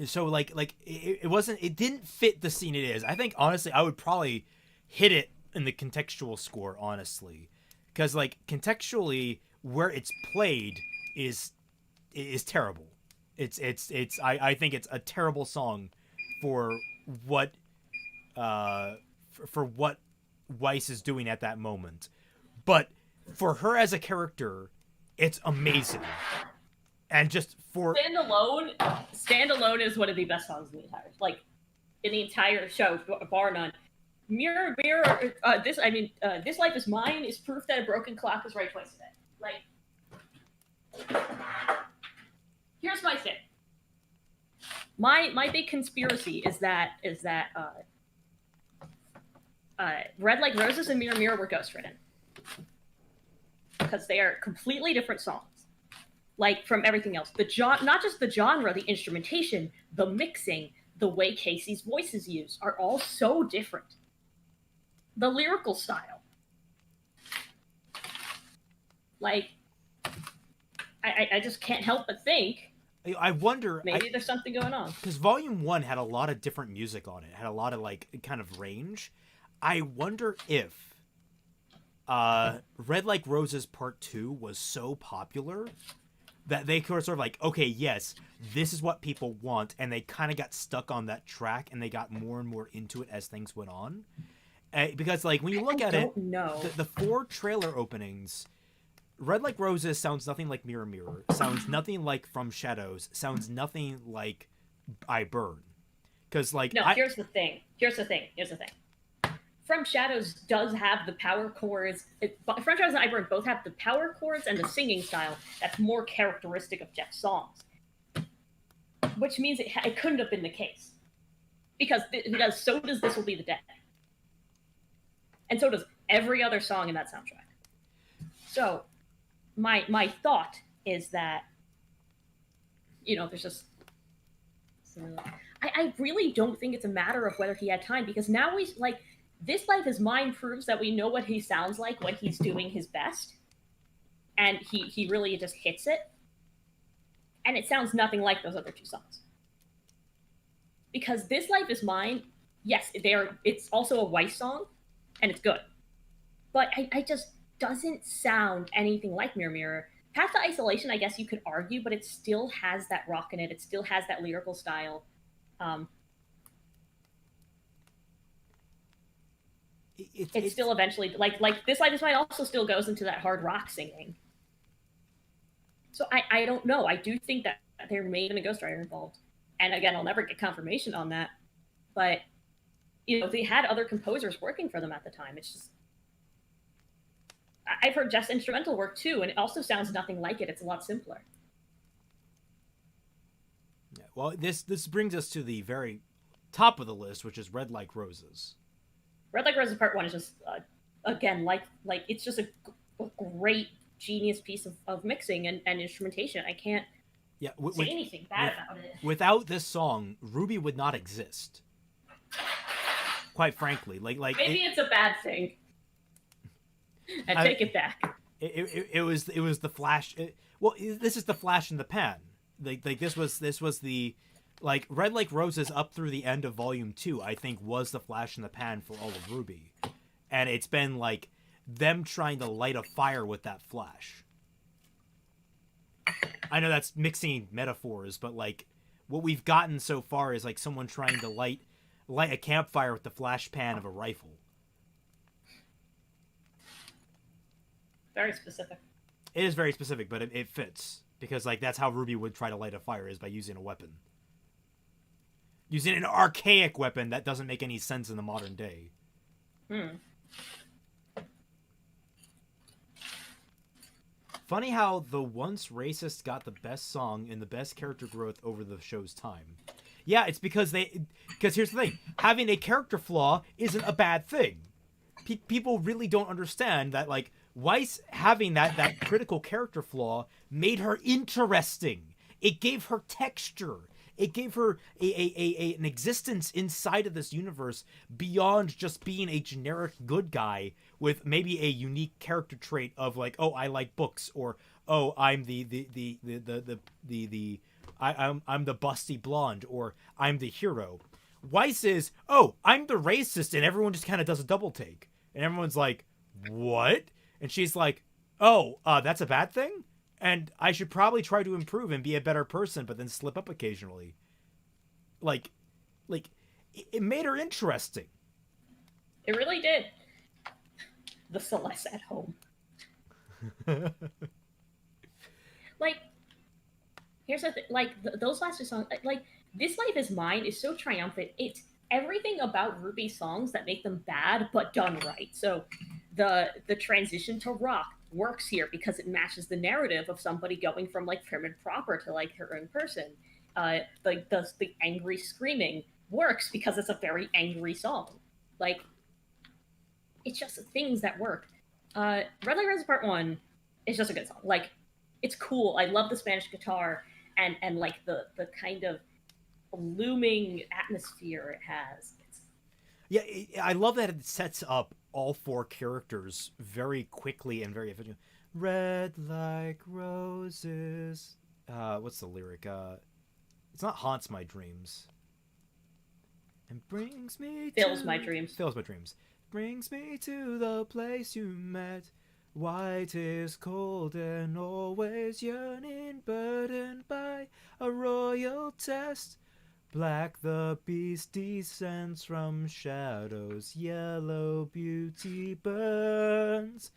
So like it didn't fit the scene it is. I think honestly I would probably hit it in the contextual score, honestly, because like contextually where it's played is terrible. I think it's a terrible song for what for what Weiss is doing at that moment. But for her as a character, it's amazing. And just for Standalone is one of the best songs in the entire show, bar none. Mirror, mirror, this life is mine is proof that a broken clock is right twice a day. Like, here's my thing. My big conspiracy is that Red Like Roses and Mirror Mirror were ghostwritten because they are completely different songs. Like, from everything else, not just the genre, the instrumentation, the mixing, the way Casey's voice is used are all so different. The lyrical style, like, I just can't help but think. I wonder. Maybe there's something going on. Because Volume 1 had a lot of different music on it. Had a lot of, like, kind of range. I wonder if Red Like Roses Part 2 was so popular that they were sort of like, okay, yes, this is what people want, and they kind of got stuck on that track, and they got more and more into it as things went on. Because, like, when you look at it, the 4 trailer openings, Red Like Roses sounds nothing like Mirror Mirror, sounds nothing like From Shadows, sounds nothing like I Burn. Because, like... No, here's the thing. From Shadows does have the power chords. From Shadows and I Burn both have the power chords and the singing style that's more characteristic of Jeff's songs. Which means it couldn't have been the case. Because so does This Will Be the Dead. And so does every other song in that soundtrack. So, my thought is that, there's just... I really don't think it's a matter of whether he had time, because now he's, like... This Life Is Mine proves that we know what he sounds like when he's doing his best. And he really just hits it. And it sounds nothing like those other 2 songs. Because This Life Is Mine, yes, it's also a Weiss song, and it's good. But I just doesn't sound anything like Mirror Mirror. Path to Isolation, I guess you could argue, but it still has that rock in it. It still has that lyrical style. It's still eventually like This Life Is Mine also still goes into that hard rock singing. So I don't know. I do think that there may have been a ghostwriter involved, and again, I'll never get confirmation on that. But they had other composers working for them at the time. It's just I've heard Jeff's instrumental work too, and it also sounds nothing like it. It's a lot simpler. Yeah, well, this brings us to the very top of the list, which is Red Like Roses. Red Like Roses Part 1 is just, again, like it's just a great, genius piece of mixing and instrumentation. I can't say anything bad about it. Without this song, RWBY would not exist. Quite frankly. Maybe it's a bad thing. And take it back. It was the flash. This is the flash in the pan. This was the... Like, Red Like Roses up through the end of Volume 2, I think, was the flash in the pan for all of RWBY. And it's been, like, them trying to light a fire with that flash. I know that's mixing metaphors, but, like, what we've gotten so far is, like, someone trying to light a campfire with the flash pan of a rifle. Very specific. It is very specific, but it fits. Because, like, that's how RWBY would try to light a fire, is by using a weapon. Using an archaic weapon that doesn't make any sense in the modern day. Funny how the once racist got the best song and the best character growth over the show's time. Yeah, it's because here's the thing. Having a character flaw isn't a bad thing. People really don't understand that, like, Weiss having that critical character flaw made her interesting. It gave her texture. it gave her an existence inside of this universe beyond just being a generic good guy with maybe a unique character trait of like, oh, I like books, or oh, I'm I'm the busty blonde, or I'm the hero. Weiss is, oh, I'm the racist, and everyone just kind of does a double take, and everyone's like, what? And she's like, oh, that's a bad thing? And I should probably try to improve and be a better person, but then slip up occasionally. Like, it made her interesting. It really did. The Celeste at home. Like, here's the thing. Like, those last two songs, like, This Life Is Mine is so triumphant. It's everything about RWBY songs that make them bad, but done right. So the transition to rock works here because it matches the narrative of somebody going from like prim and proper to like her own person. Like the angry screaming works because it's a very angry song. Like, it's just things that work. Red Light Roses Part 1 is just a good song. Like, it's cool. I love the Spanish guitar and like the kind of looming atmosphere it has. Yeah, I love that it sets up all four characters very quickly and very efficient. Red like roses. What's the lyric? It's not haunts my dreams. And brings me Fills my dreams. Fills my dreams. Brings me to the place you met. White is cold and always yearning, burdened by a royal test. Black the beast descends from shadows, yellow beauty burns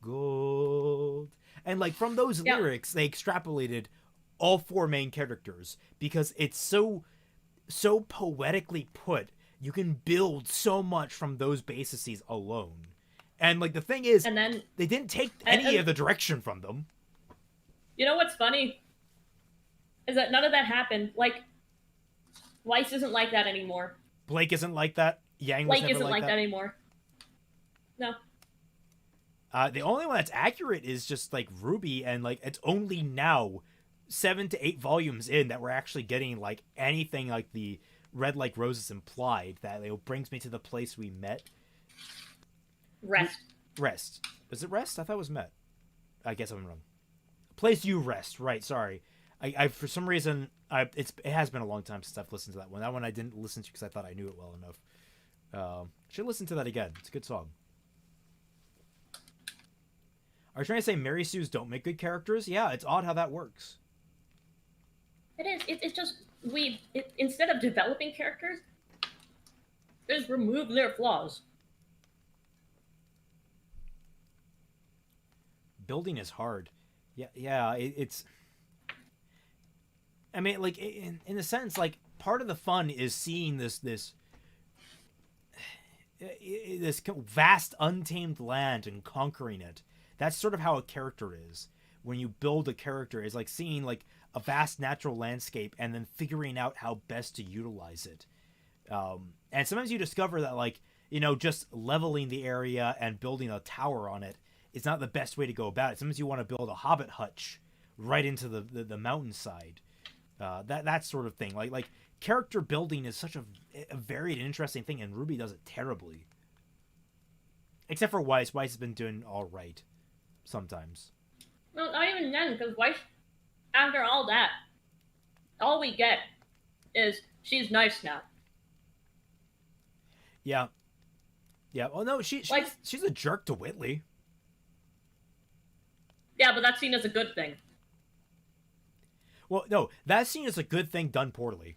gold. And like from those lyrics, they extrapolated all four main characters because it's so poetically put. You can build so much from those bases alone. And like the thing is, and then they didn't take any of the direction from them. You know what's funny? Is that none of that happened. Like, Weiss isn't like that anymore. Blake isn't like that. Yang was Blake never isn't like that anymore. No. The only one that's accurate is just like RWBY, and like it's only now 7 to 8 volumes in that we're actually getting like anything like the Red Like Roses implied that it brings me to the place we met. Rest. Is it rest? I thought it was met. I guess I'm wrong. Place you rest. Right. Sorry. I for some reason it has been a long time since I've listened to that one. That one I didn't listen to because I thought I knew it well enough. Should listen to that again. It's a good song. Are you trying to say Mary Sue's don't make good characters? Yeah, it's odd how that works. It is. It's just instead of developing characters, just remove their flaws. Building is hard. Yeah. It's. I mean, like in a sense, like part of the fun is seeing this vast untamed land and conquering it. That's sort of how a character is. When you build a character, is like seeing like a vast natural landscape and then figuring out how best to utilize it. And sometimes you discover that like, you know, just leveling the area and building a tower on it is not the best way to go about it. Sometimes you want to build a hobbit hutch right into the mountainside. That sort of thing. Like character building is such a varied and interesting thing, and RWBY does it terribly. Except for Weiss. Weiss has been doing all right sometimes. No, not even then, because Weiss, after all that, all we get is she's nice now. Yeah. Oh no, she's a jerk to Whitley. Yeah, but that's seen as a good thing. Well, no, that's seen as a good thing done poorly.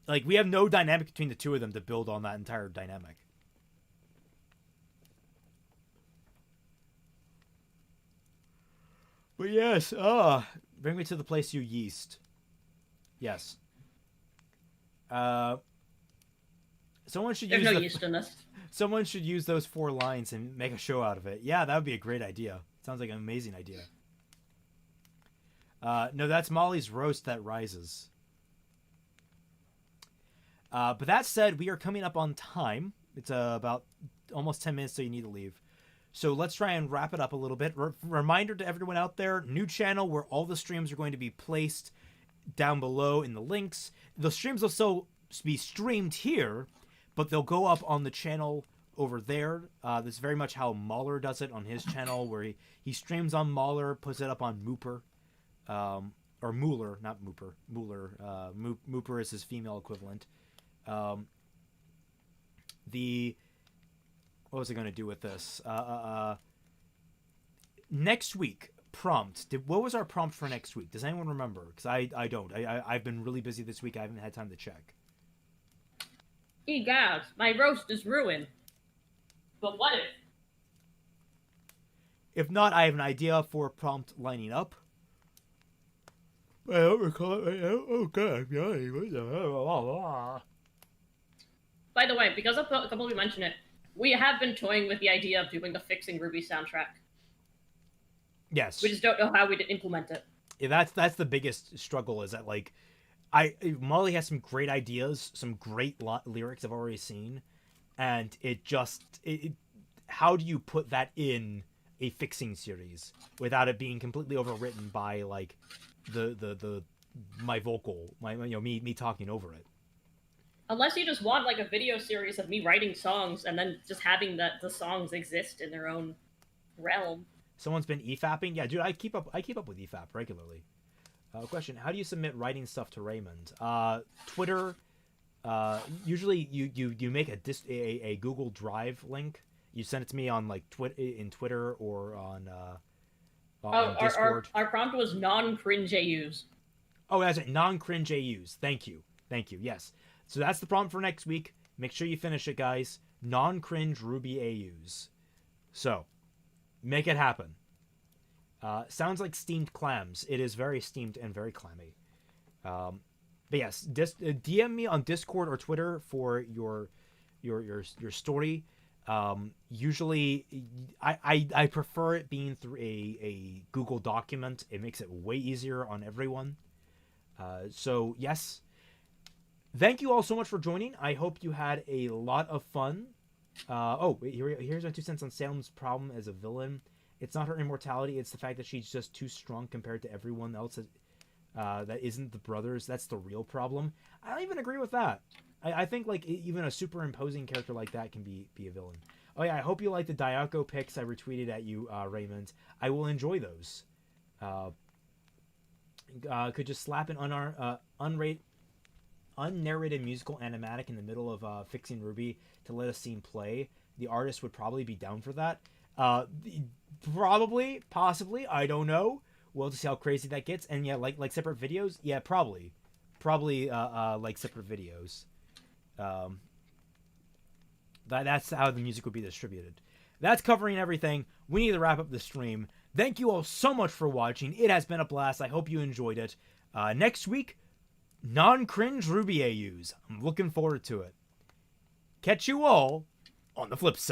Like, we have no dynamic between the two of them to build on that entire dynamic. But yes, bring me to the place you yeast. Yes. Someone should There's no yeast in this. Someone should use those 4 lines and make a show out of it. Yeah, that would be a great idea. Sounds like an amazing idea. No, that's Mollie's roast that rises. But that said, we are coming up on time. It's about almost 10 minutes, so you need to leave. So let's try and wrap it up a little bit. Reminder to everyone out there, new channel where all the streams are going to be placed down below in the links. The streams will still be streamed here, but they'll go up on the channel over there. This is very much how Mauler does it on his channel, where he streams on Mauler, puts it up on Mooper. Or Mooler, not Mooper. Mooler. Mooper is his female equivalent. What was I going to do with this? Next week, prompt. What was our prompt for next week? Does anyone remember? Because I don't. I've been really busy this week. I haven't had time to check. Egad, my roast is ruined. But what if? If not, I have an idea for a prompt lining up. I don't recall it right now. Oh god, By the way, because a couple of you mentioned it, we have been toying with the idea of doing the Fixing RWBY soundtrack. Yes. We just don't know how we'd implement it. Yeah, that's the biggest struggle, is that, like, Mollie has some great ideas, some great lyrics I've already seen, and how do you put that in a Fixing series without it being completely overwritten by, like, my vocal, me talking over it? Unless you just want like a video series of me writing songs and then just having the songs exist in their own realm. Someone's been EFAPing? Yeah, dude, I keep up with EFAP regularly. Question: how do you submit writing stuff to Raymond? Twitter. Usually you make a Google Drive link. You send it to me on like Twitter or on Discord. Our prompt was non-cringe AUs. Oh, that's it. Non-cringe AUs. Thank you. Yes. So that's the prompt for next week. Make sure you finish it, guys. Non-cringe RWBY AUs. So, make it happen. Sounds like steamed clams. It is very steamed and very clammy. But yes, DM me on Discord or Twitter for your story. Usually, I prefer it being through a Google document. It makes it way easier on everyone. So yes. Thank you all so much for joining. I hope you had a lot of fun. Here's my 2 cents on Salem's problem as a villain. It's not her immortality, it's the fact that she's just too strong compared to everyone else that isn't the brothers. That's the real problem. I don't even agree with that. I think like even a superimposing character like that can be a villain. Oh yeah, I hope you like the Diaco pics I retweeted at you, Raymond. I will enjoy those. Could just slap an unnarrated musical animatic in the middle of Fixing RWBY to let a scene play. The artist would probably be down for that. Probably, possibly, I don't know. We'll just see how crazy that gets. And yeah, like separate videos. Yeah, probably, like separate videos. That's how the music would be distributed. That's covering everything. We need to wrap up the stream. Thank you all so much for watching. It has been a blast. I hope you enjoyed it. Next week, non-cringe RWBY AUs. I'm looking forward to it. Catch you all on the flip side.